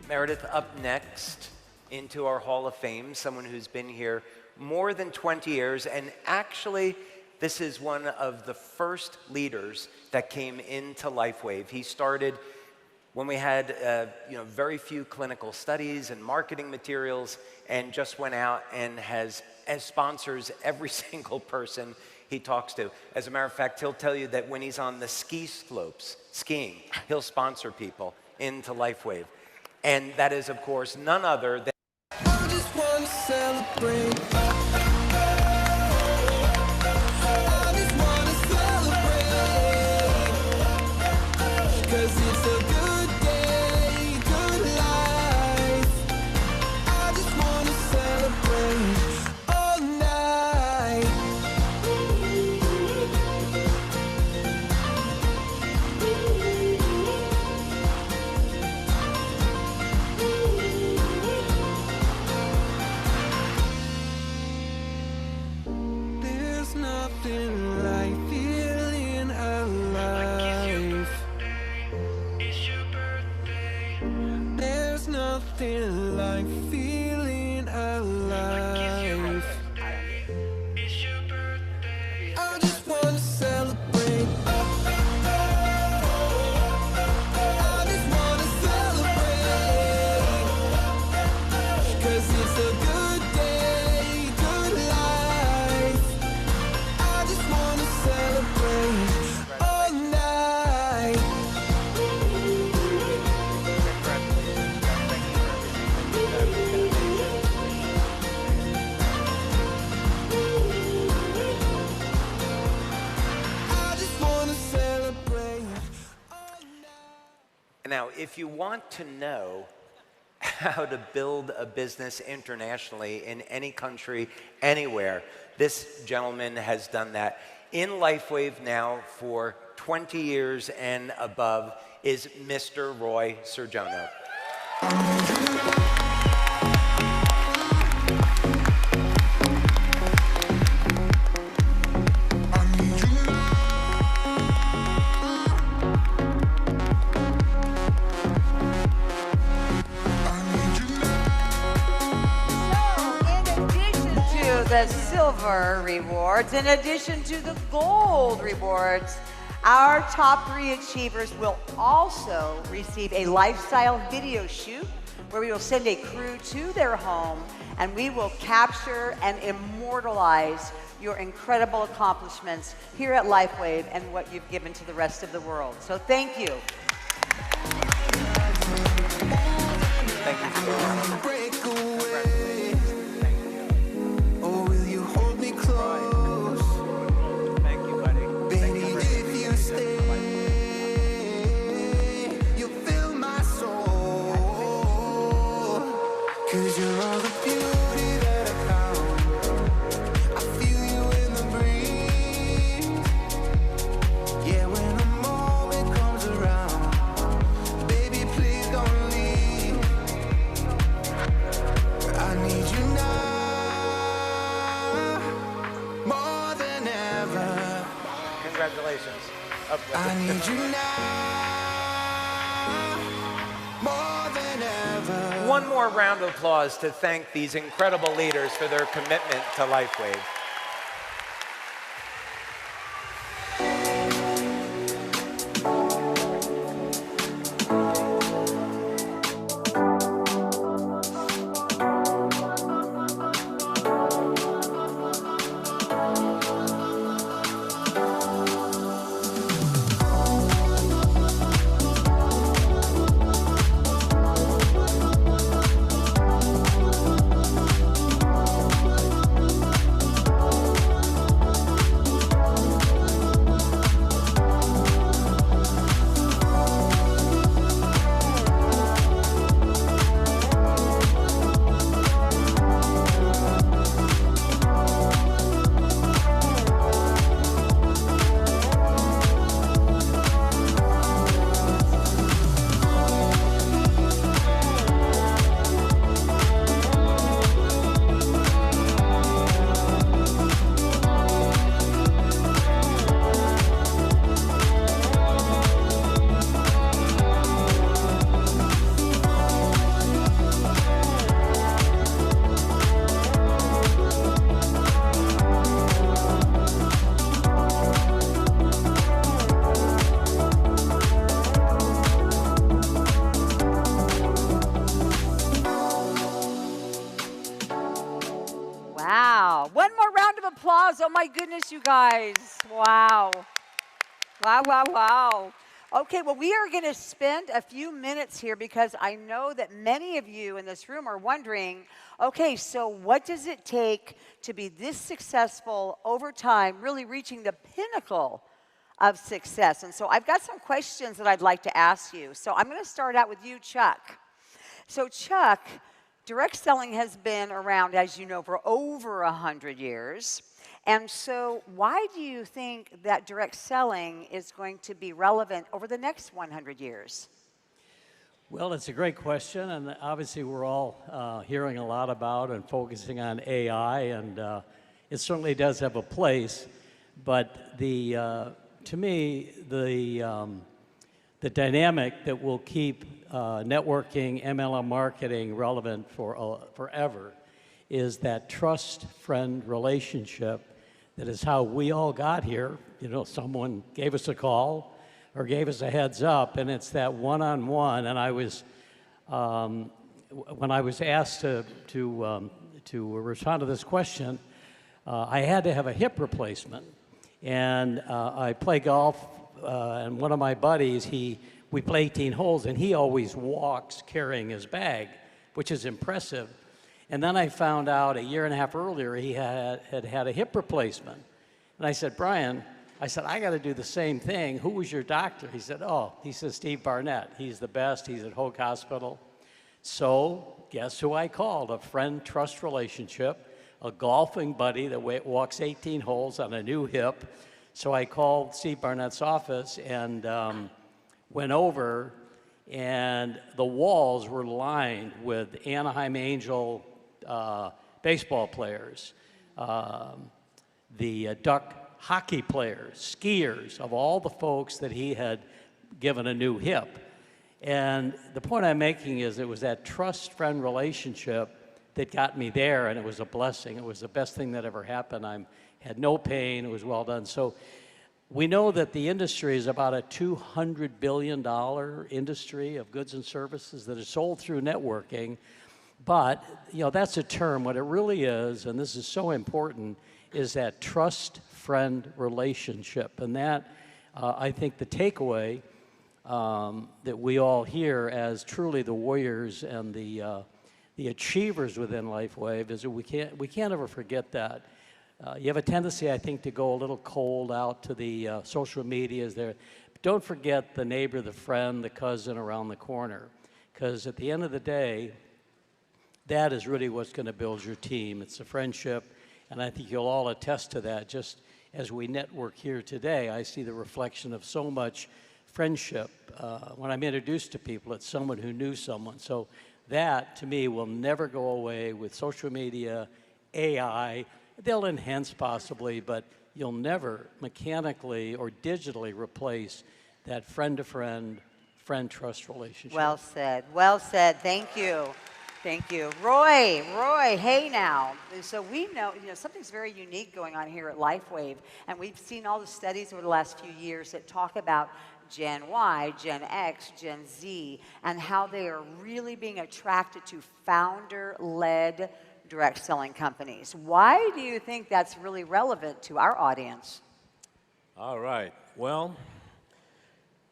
A: Meredith, up next into our Hall of Fame, someone who's been here more than 20 years and actually This is one of the first leaders that came into LifeWave. He started when we had very few clinical studies and marketing materials, and just went out and has as sponsors every single person he talks to. As a matter of fact, he'll tell you that when he's on the ski slopes skiing, he'll sponsor people into LifeWave. And that is, of course, none other than
F: I just wanna celebrate. I just wanna celebrate. 'Cause it's a good day, good life. I just wanna celebrate all night. There's nothing like feeling alive. There's nothing like feeling alive. I just wanna celebrate. I just wanna celebrate. 'Cause it's a good day, good life. I just wanna celebrate all night. I just wanna celebrate.
A: Now, if you want to know how to build a business internationally in any country, anywhere, this gentleman has done that. In LifeWave now for 20 years and above is Mr. Roy Sergiono.
E: In addition to the silver rewards, in addition to the gold rewards, our top 3 achievers will also receive a lifestyle video shoot where we will send a crew to their home and we will capture and immortalize your incredible accomplishments here at LifeWave and what you've given to the rest of the world. So thank you.
A: Thank you so much.
F: Break away. Or will you hold me close?
A: Thank you, buddy.
F: Baby, if you stay, you'll fill my soul. 'Cause you're all the beauty that I found. I feel you in the breeze. Yeah, when the moment comes around, baby, please don't leave. I need you now, more than ever.
A: Congratulations.
F: I need you now, more than ever.
A: One more round of applause to thank these incredible leaders for their commitment to LifeWave.
E: applause. Oh my goodness, you guys. Wow. Wow, wow, wow. Okay, well, we are going to spend a few minutes here because I know that many of you in this room are wondering, okay, so what does it take to be this successful over time, really reaching the pinnacle of success? And so I've got some questions that I'd like to ask you. So I'm going to start out with you, Chuck. So Chuck, direct selling has been around, as you know, for over 100 years. And so why do you think that direct selling is going to be relevant over the next 100 years?
G: Well, it's a great question, and obviously we're all hearing a lot about and focusing on AI, and it certainly does have a place. But to me, the dynamic that will keep networking, MLM marketing relevant for forever is that trust-friend relationship. That is how we all got here. You know, someone gave us a call or gave us a heads up, and it's that one-on-one. And I was, when I was asked to respond to this question, I had to have a hip replacement. And I play golf, and one of my buddies, we play 18 holes, and he always walks carrying his bag, which is impressive. And then I found out a year and a half earlier he had a hip replacement. And I said, Brian, I got to do the same thing. Who was your doctor? He said, Steve Barnett. He's the best. He's at Hoag Hospital. So guess who I called? A friend-trust relationship, a golfing buddy that walks 18 holes on a new hip. So I called Steve Barnett's office and went over, and the walls were lined with Anaheim Angel baseball players, the Duck hockey players, skiers, of all the folks that he had given a new hip. And the point I'm making is it was that trust-friend relationship that got me there, and it was a blessing. It was the best thing that ever happened. I had no pain. It was well done. So we know that the industry is about a $200 billion industry of goods and services that is sold through networking. But, that's a term. What it really is, and this is so important, is that trust-friend relationship. And that, I think the takeaway that we all hear as truly the warriors and the achievers within LifeWave is that we can't ever forget that. You have a tendency, I think, to go a little cold out to the social medias there. But don't forget the neighbor, the friend, the cousin around the corner. Because at the end of the day, that is really what's going to build your team. It's a friendship, and I think you'll all attest to that. Just as we network here today, I see the reflection of so much friendship. When I'm introduced to people, it's someone who knew someone. So that, to me, will never go away with social media, AI. They'll enhance possibly, but you'll never mechanically or digitally replace that friend-to-friend, friend-trust relationship.
E: Well said. Well said. Thank you. Thank you. Roy, hey now. So we know, something's very unique going on here at LifeWave, and we've seen all the studies over the last few years that talk about Gen Y, Gen X, Gen Z, and how they are really being attracted to founder-led direct selling companies. Why do you think that's really relevant to our audience?
H: All right. Well,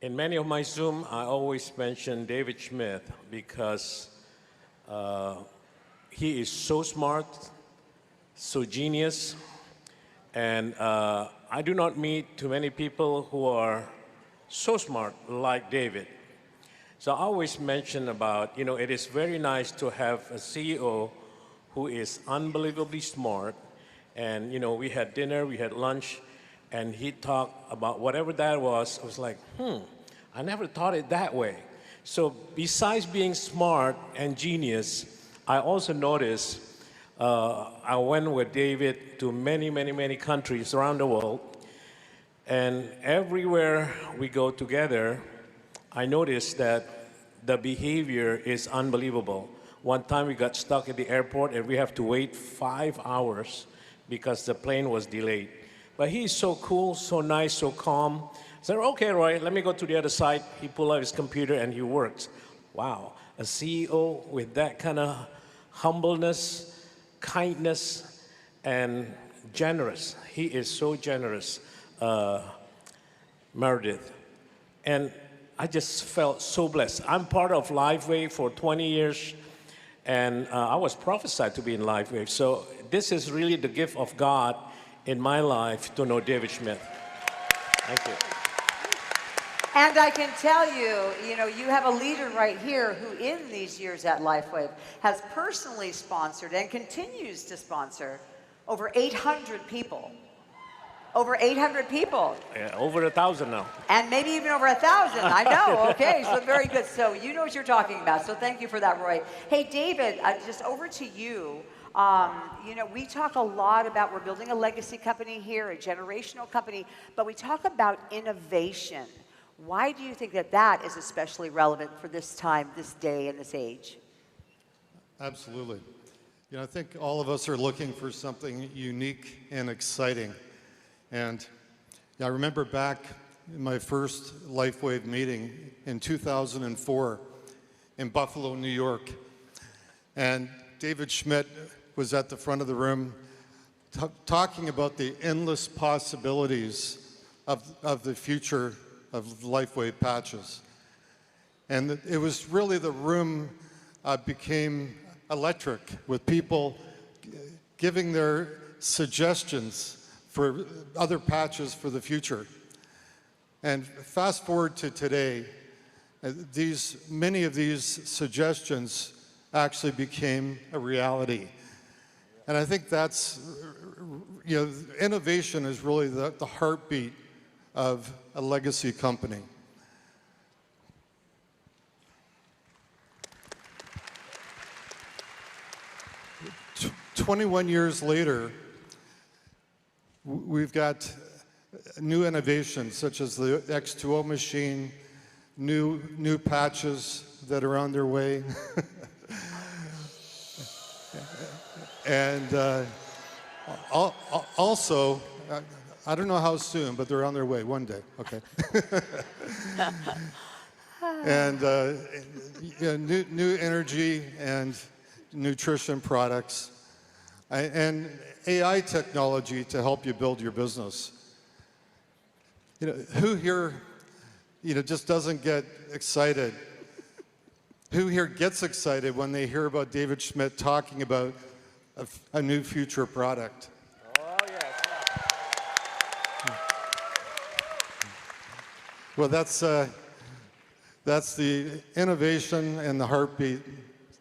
H: in many of my Zoom, I always mention David Smith because he is so smart, so genius, and I do not meet too many people who are so smart like David. So I always mention about, it is very nice to have a CEO who is unbelievably smart, and we had dinner, we had lunch, and he talked about whatever that was. I was like, I never thought it that way. So besides being smart and genius, I also noticed I went with David to many countries around the world, and everywhere we go together, I noticed that the behavior is unbelievable. One time we got stuck at the airport and we have to wait 5 hours because the plane was delayed. But he's so cool, so nice, so calm. I said, okay, Roy, let me go to the other side. He pulled out his computer and he works. Wow, a CEO with that kind of humbleness, kindness, and generous. He is so generous, Meredith. And I just felt so blessed. I'm part of LifeWave for 20 years, and I was prophesied to be in LifeWave. So this is really the gift of God in my life to know David Schmidt. Thank you.
E: And I can tell you, you have a leader right here who in these years at LifeWave has personally sponsored and continues to sponsor over 800 people. Over 800 people.
H: Yeah, over 1,000 now.
E: And maybe even over 1,000. I know. Okay, so very good. So you know what you're talking about. So thank you for that, Roy. Hey, David, just over to you. We talk a lot about we're building a legacy company here, a generational company, but we talk about innovation. Why do you think that that is especially relevant for this time, this day, and this age?
I: Absolutely. I think all of us are looking for something unique and exciting. And I remember back in my first LifeWave meeting in 2004 in Buffalo, New York. And David Schmidt was at the front of the room talking about the endless possibilities of the future of LifeWave patches. And it was really the room became electric with people giving their suggestions for other patches for the future. And fast forward to today, many of these suggestions actually became a reality. And I think that's, innovation is really the heartbeat of a legacy company. 21 years later, we've got new innovations such as the X2O machine, new patches that are on their way. And also, I don't know how soon, but they're on their way one day. Okay. And new energy and nutrition products, and AI technology to help you build your business. Who here, just doesn't get excited? Who here gets excited when they hear about David Schmidt talking about a new future product?
H: Oh, yes.
I: Well, that's the innovation and the heartbeat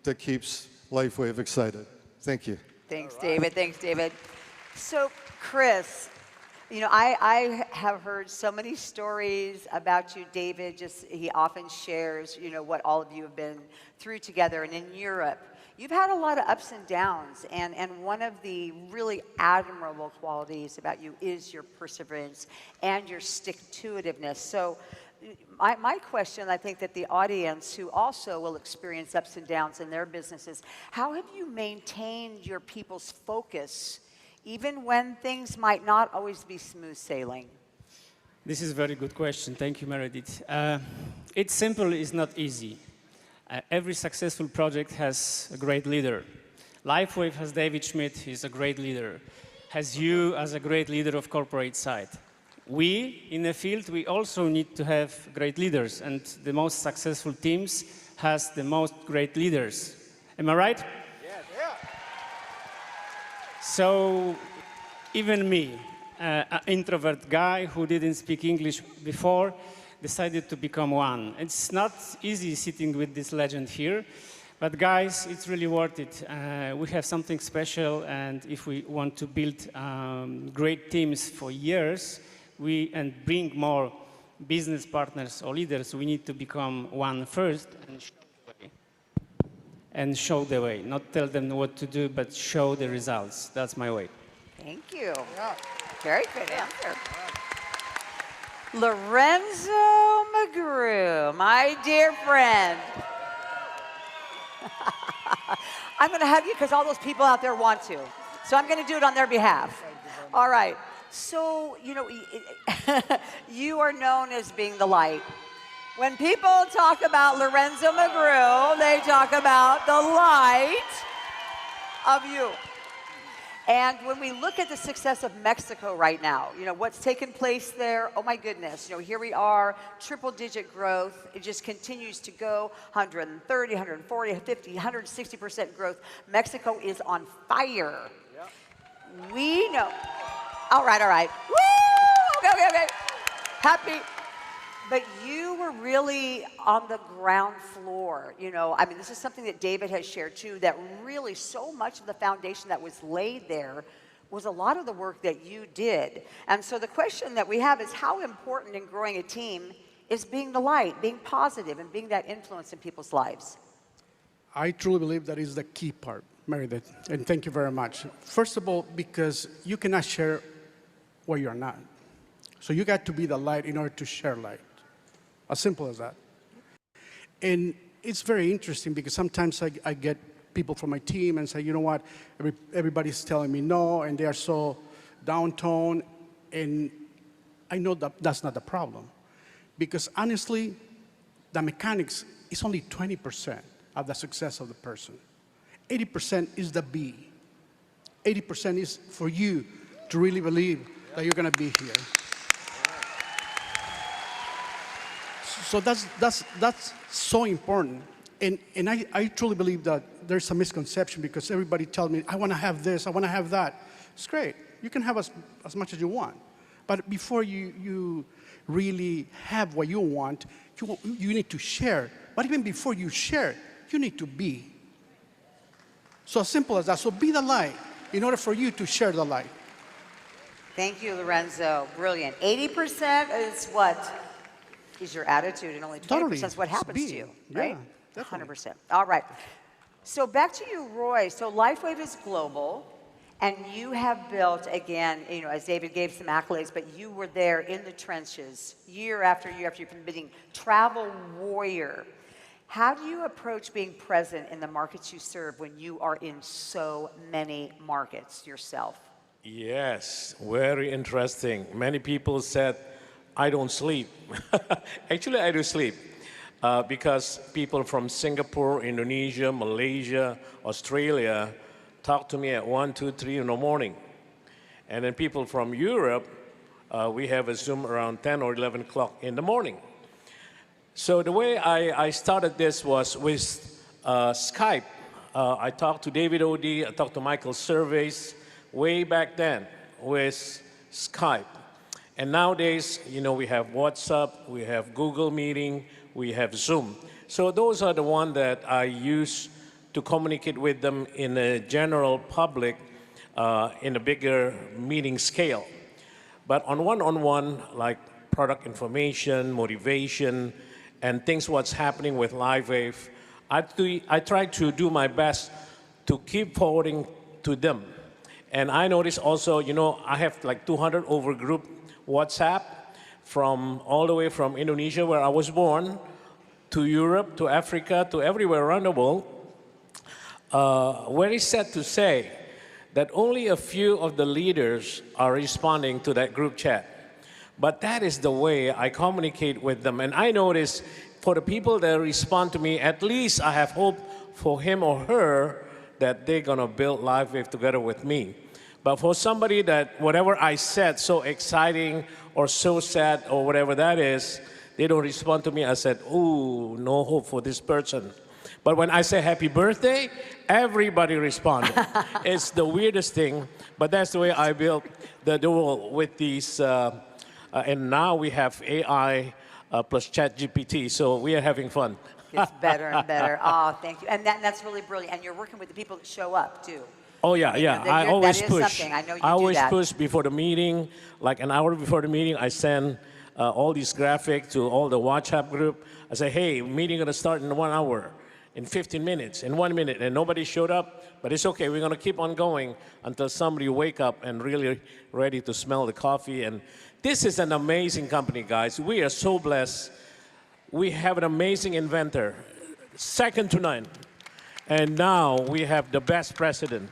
I: that keeps LifeWave excited. Thank you.
E: Thanks, David. Thanks, David. So, Chris, I have heard so many stories about you, David. He often shares, what all of you have been through together. And in Europe, you've had a lot of ups and downs. And one of the really admirable qualities about you is your perseverance and your stick-to-itiveness. So, my question, I think that the audience who also will experience ups and downs in their businesses, how have you maintained your people's focus even when things might not always be smooth sailing?
J: This is a very good question. Thank you, Meredith. It's simple, it's not easy. Every successful project has a great leader. LifeWave has David Schmidt, he's a great leader. Has you as a great leader of corporate side. We, in the field, we also need to have great leaders, and the most successful teams has the most great leaders. Am I right?
H: Yes. Yeah.
J: So, even me, an introvert guy who didn't speak English before, decided to become one. It's not easy sitting with this legend here, but guys, it's really worth it. We have something special, and if we want to build great teams for years, and bring more business partners or leaders, we need to become one first and show the way. Not tell them what to do, but show the results. That's my way.
E: Thank you. Yeah. Very good answer. Lorenzo McGrew, my dear friend. I'm going to hug you because all those people out there want to. So I'm going to do it on their behalf. All right. So, you are known as being the light. When people talk about Lorenzo McGrew, they talk about the light of you. And when we look at the success of Mexico right now, you know, what's taken place there, oh my goodness, you know, here we are, triple digit growth. It just continues to go, 130, 140, 50, 160% growth. Mexico is on fire. Yep. We know. All right, all right. Woo! Okay. Happy. But you were really on the ground floor, you know. I mean, this is something that David has shared too, that really so much of the foundation that was laid there was a lot of the work that you did. And so the question that we have is how important in growing a team is being the light, being positive, and being that influence in people's lives?
K: I truly believe that is the key part, Meredith, and thank you very much. First of all, because you cannot share what you're not. So you got to be the light in order to share light. As simple as that. And it's very interesting because sometimes I get people from my team and say, you know what, everybody's telling me no, and they are so downtoned, and I know that that's not the problem. Because honestly, the mechanics is only 20% of the success of the person. 80% is the B. 80% is for you to really believe that you're going to be here. So that's so important. And I truly believe that there's a misconception because everybody tells me, I want to have this, I want to have that. It's great. You can have as much as you want. But before you really have what you want, you need to share. But even before you share, you need to be. So as simple as that. So be the light in order for you to share the light.
E: Thank you, Lorenzo. Brilliant. 80% is what? Is your attitude, and only 20% is what happens to you, right?
K: Yeah, definitely.
E: 100%. All right. So back to you, Roy. So LifeWave is global, and you have built, again, you know, as David gave some accolades, but you were there in the trenches year after year after you've been bidding, travel warrior. How do you approach being present in the markets you serve when you are in so many markets yourself?
H: Yes, very interesting. Many people said, I don't sleep. Actually, I do sleep because people from Singapore, Indonesia, Malaysia, Australia talk to me at 1, 2, 3 in the morning. And then people from Europe, we have a Zoom around 10 or 11 o'clock in the morning. So the way I started this was with Skype. I talked to David Odie, I talked to Michael Surveys way back then with Skype. And nowadays, you know, we have WhatsApp, we have Google Meeting, we have Zoom. So those are the ones that I use to communicate with them in a general public, in a bigger meeting scale. But on one-on-one, like product information, motivation, and things what's happening with LifeWave, I try to do my best to keep forwarding to them. And I notice also, you know, I have like 200 over group WhatsApp from all the way from Indonesia, where I was born, to Europe, to Africa, to everywhere around the world. Very sad to say that only a few of the leaders are responding to that group chat. But that is the way I communicate with them. And I notice for the people that respond to me, at least I have hope for him or her that they're going to build LifeWave together with me. But for somebody that whatever I said, so exciting or so sad or whatever that is, they don't respond to me, I said, ooh, no hope for this person. But when I say happy birthday, everybody responded. It's the weirdest thing, but that's the way I built the world with these, and now we have AI plus ChatGPT, so we are having fun.
E: It's better and better. Oh, thank you. And that's really brilliant. And you're working with the people that show up, too.
H: Oh, yeah, yeah. I always push.
E: I know you
H: I always
E: do that.
H: push before the meeting. Like an hour before the meeting, I send all these graphics to all the WhatsApp group. I say, hey, meeting going to start in 1 hour, in 15 minutes, in 1 minute. And nobody showed up. But it's OK. We're going to keep on going until somebody wake up and really ready to smell the coffee. And this is an amazing company, guys. We are so blessed. We have an amazing inventor, second to none. And now we have the best president.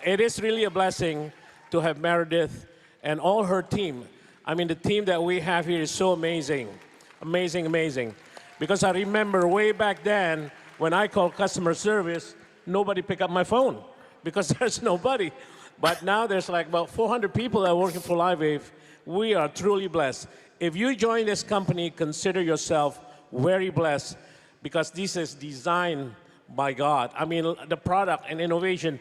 H: It is really a blessing to have Meredith and all her team. I mean, the team that we have here is so amazing. Amazing, amazing. Because I remember way back then, when I called customer service, nobody picked up my phone because there's nobody. But now there's like about 400 people that are working for LifeWave. We are truly blessed. If you join this company, consider yourself very blessed because this is designed by God. I mean, the product and innovation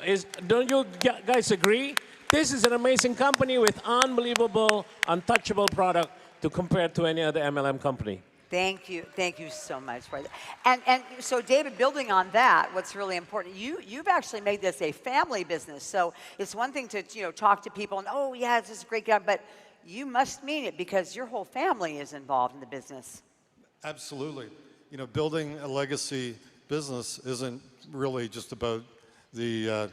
H: is, don't you guys agree? This is an amazing company with unbelievable, untouchable product to compare to any other MLM company.
E: Thank you so much for that. And so, David, building on that, what's really important, you've actually made this a family business. So it's one thing to talk to people and oh yeah, this is a great guy, but you must mean it because your whole family is involved in the business.
I: Absolutely. Building a legacy business isn't really just about the.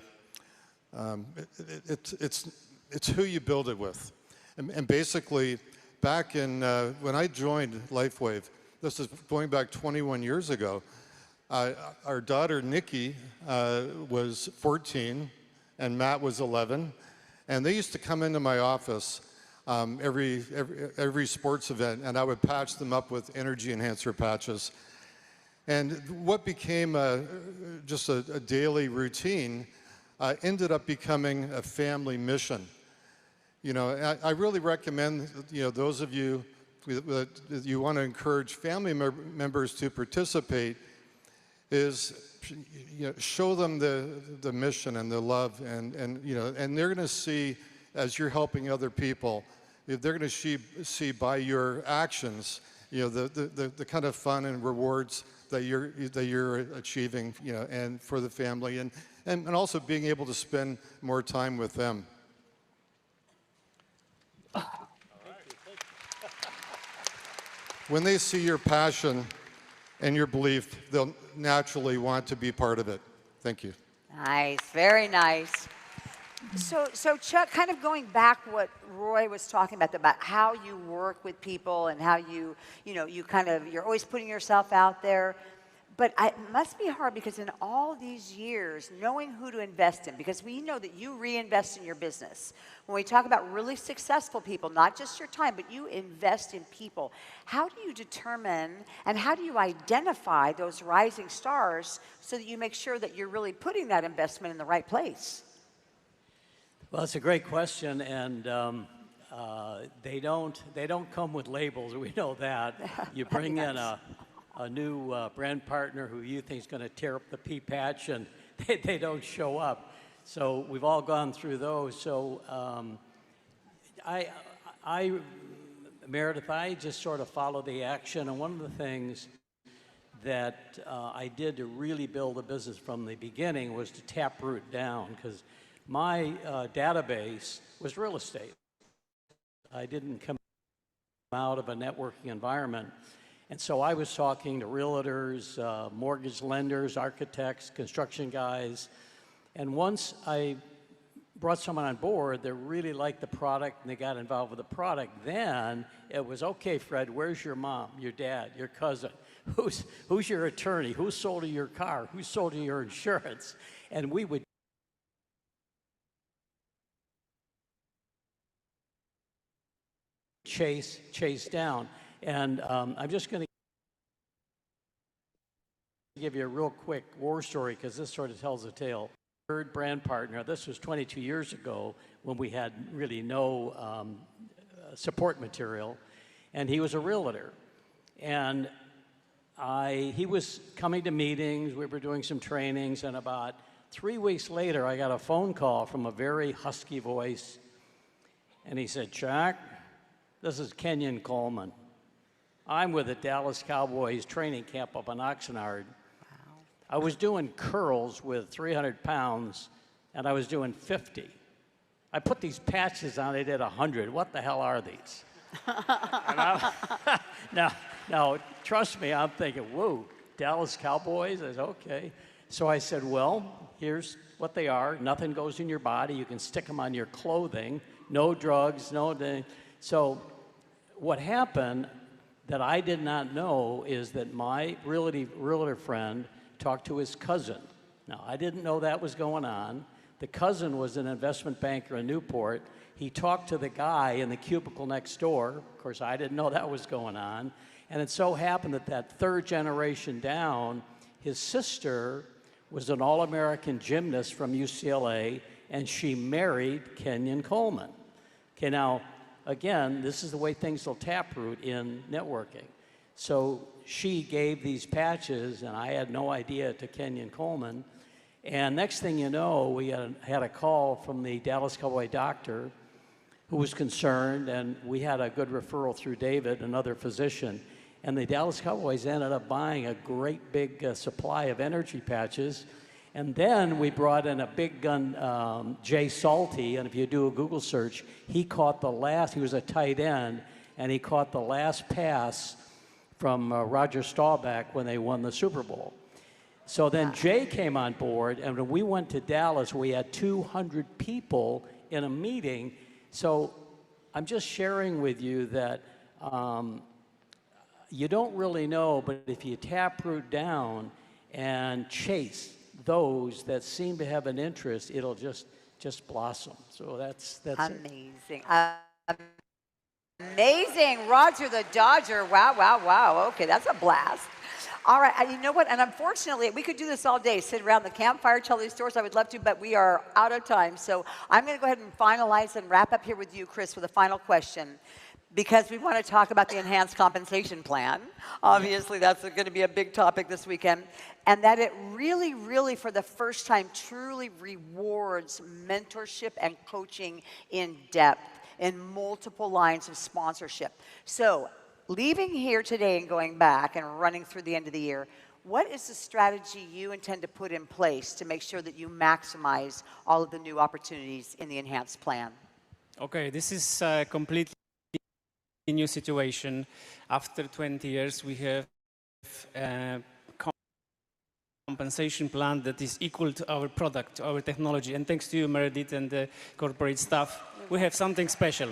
I: It's who you build it with, and basically. Back in, when I joined LifeWave, this is going back 21 years ago, our daughter Nikki was 14 and Matt was 11. And they used to come into my office every sports event and I would patch them up with energy enhancer patches. And what became just a daily routine ended up becoming a family mission. I really recommend, those of you that you want to encourage family members to participate is, show them the mission and the love and they're going to see as you're helping other people, they're going to see by your actions, the kind of fun and rewards that you're achieving, and for the family and also being able to spend more time with them. When they see your passion and your belief, they'll naturally want to be part of it. Thank you.
E: Nice, very nice. So Chuck, kind of going back what Roy was talking about how you work with people and how you're always putting yourself out there. But it must be hard because in all these years, knowing who to invest in, because we know that you reinvest in your business. When we talk about really successful people, not just your time, but you invest in people. How do you determine and how do you identify those rising stars so that you make sure that you're really putting that investment in the right place?
G: Well, it's a great question, and they don't come with labels. We know that. You bring in a new brand partner who you think is going to tear up the pea patch, and they don't show up. So we've all gone through those. So Meredith, I just sort of follow the action, and one of the things that I did to really build a business from the beginning was to taproot down, because my database was real estate. I didn't come out of a networking environment. And so I was talking to realtors, mortgage lenders, architects, construction guys. And once I brought someone on board that really liked the product and they got involved with the product, then it was, okay, Fred, where's your mom, your dad, your cousin? Who's your attorney? Who sold you your car? Who sold you your insurance? And we would chase down. And I'm just going to give you a real quick war story because this sort of tells a tale. Third brand partner, this was 22 years ago when we had really no support material, and he was a realtor. And he was coming to meetings, we were doing some trainings, and about 3 weeks later, I got a phone call from a very husky voice, and he said, Chuck, this is Kenyon Coleman. I'm with the Dallas Cowboys training camp up in Oxnard. Wow. I was doing curls with 300 pounds, and I was doing 50. I put these patches on, they did 100. What the hell are these? Now, trust me, I'm thinking, whoa, Dallas Cowboys? I said, okay. So I said, well, here's what they are. Nothing goes in your body. You can stick them on your clothing. No drugs, no... So what happened that I did not know is that my realtor friend talked to his cousin. Now, I didn't know that was going on. The cousin was an investment banker in Newport. He talked to the guy in the cubicle next door. Of course, I didn't know that was going on. And it so happened that third generation down, his sister was an All-American gymnast from UCLA, and she married Kenyon Coleman. Okay, now, again, this is the way things will taproot in networking. So she gave these patches, and I had no idea, to Kenyon Coleman. And next thing you know, we had a call from the Dallas Cowboy doctor who was concerned, and we had a good referral through David, another physician. And the Dallas Cowboys ended up buying a great big supply of energy patches. And then we brought in a big gun, Jay Salty, and if you do a Google search, he was a tight end, and he caught the last pass from Roger Staubach when they won the Super Bowl. So then Jay came on board, and when we went to Dallas, we had 200 people in a meeting. So I'm just sharing with you that you don't really know, but if you taproot down and chase those that seem to have an interest, it'll just blossom. So that's
E: amazing. Amazing. Roger the Dodger. Wow, wow, wow. Okay, that's a blast. All right, and you know what? And unfortunately, we could do this all day, sit around the campfire, tell these stories. I would love to, but we are out of time. So I'm going to go ahead and finalize and wrap up here with you, Chris, with a final question. Because we want to talk about the enhanced compensation plan. Obviously, that's going to be a big topic this weekend. And that it really, really, for the first time, truly rewards mentorship and coaching in depth in multiple lines of sponsorship. So leaving here today and going back and running through the end of the year, what is the strategy you intend to put in place to make sure that you maximize all of the new opportunities in the enhanced plan?
J: Okay, this is completely new situation. After 20 years, we have a compensation plan that is equal to our product, our technology. And thanks to you, Meredith, and the corporate staff, we have something special.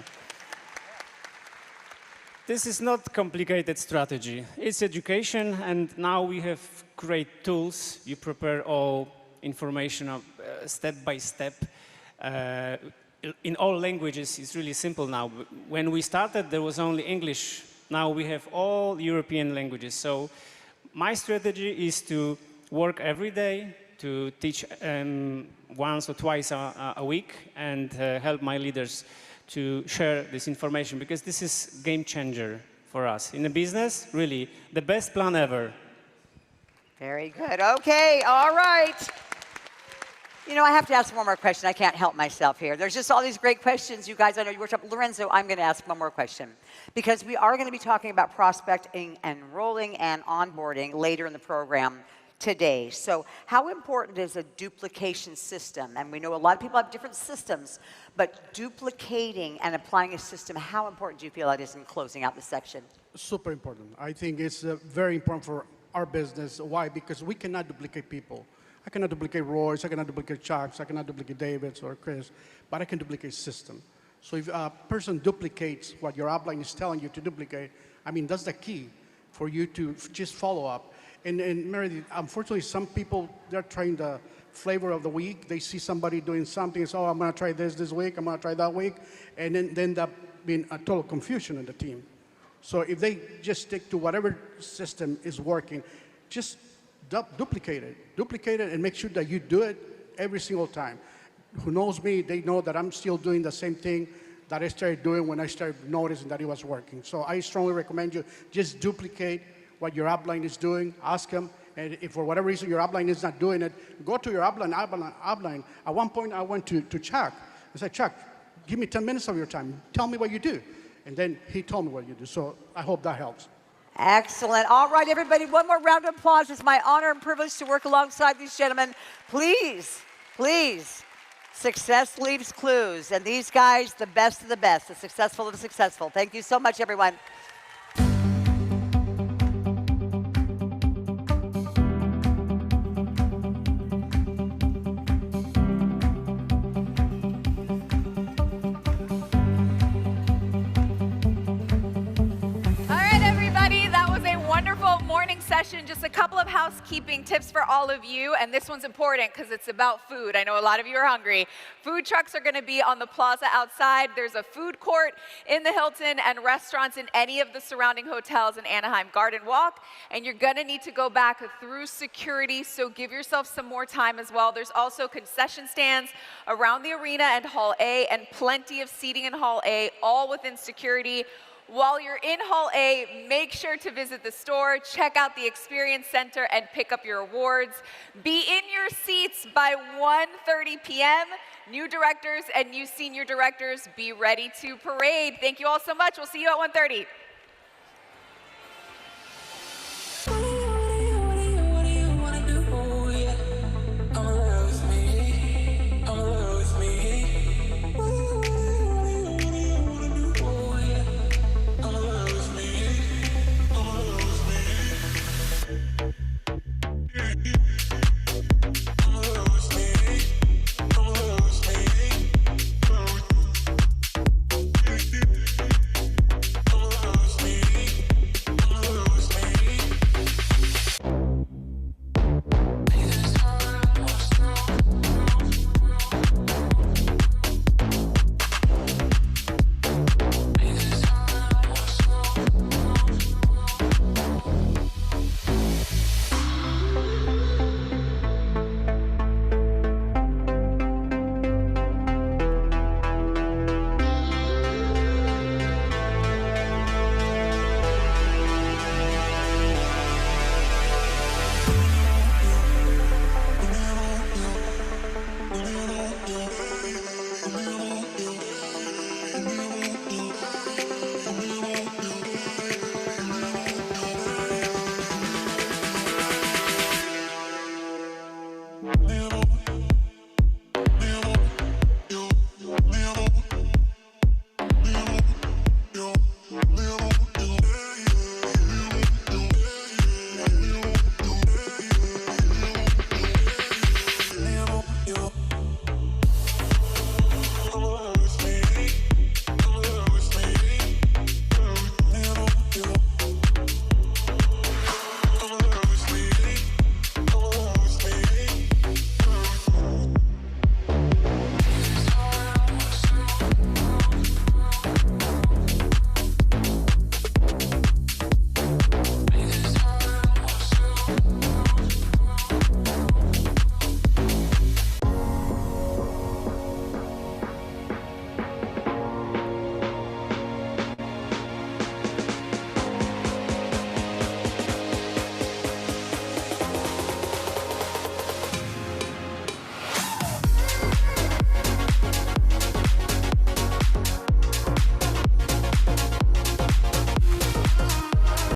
J: This is not complicated strategy. It's education, and now we have great tools. You prepare all information step by step. In all languages, it's really simple now. When we started, there was only English. Now we have all European languages. So my strategy is to work every day, to teach once or twice a week, and help my leaders to share this information, because this is game changer for us. In the business, really, the best plan ever.
E: Very good. Okay, all right. You know, I have to ask one more question. I can't help myself here. There's just all these great questions. You guys, I know you worked up. Lorenzo, I'm going to ask one more question, because we are going to be talking about prospecting, enrolling, and onboarding later in the program today. So how important is a duplication system? And we know a lot of people have different systems, but duplicating and applying a system, how important do you feel that is in closing out this section?
K: Super important. I think it's very important for our business. Why? Because we cannot duplicate people. I cannot duplicate Royce, I cannot duplicate Chuck's, I cannot duplicate David's or Chris, but I can duplicate system. So if a person duplicates what your upline is telling you to duplicate, I mean, that's the key for you to just follow up. And Meredith, unfortunately, some people, they're trying the flavor of the week. They see somebody doing something, so I'm going to try this week, I'm going to try that week, and then end up being a total confusion in the team. So if they just stick to whatever system is working, just duplicate it, and make sure that you do it every single time. Who knows me, they know that I'm still doing the same thing that I started doing when I started noticing that it was working. So I strongly recommend you just duplicate what your upline is doing, ask them, and if for whatever reason your upline is not doing it, go to your upline. At one point I went to Chuck. I said, Chuck, give me 10 minutes of your time. Tell me what you do. And then he told me what you do. So I hope that helps.
E: Excellent. All right, everybody, one more round of applause. It's my honor and privilege to work alongside these gentlemen. Please, please, success leaves clues. And these guys, the best of the best, the successful of the successful. Thank you so much, everyone.
D: Session, just a couple of housekeeping tips for all of you, and this one's important because it's about food. I know a lot of you are hungry. Food trucks are going to be on the plaza outside. There's a food court in the Hilton and restaurants in any of the surrounding hotels in Anaheim. Garden Walk, and you're going to need to go back through security, so give yourself some more time as well. There's also concession stands around the arena and Hall A, and plenty of seating in Hall A, all within security. While you're in Hall A, make sure to visit the store, check out the Experience Center, and pick up your awards. Be in your seats by 1:30 p.m. New directors and new senior directors, be ready to parade. Thank you all so much. We'll see you at 1:30.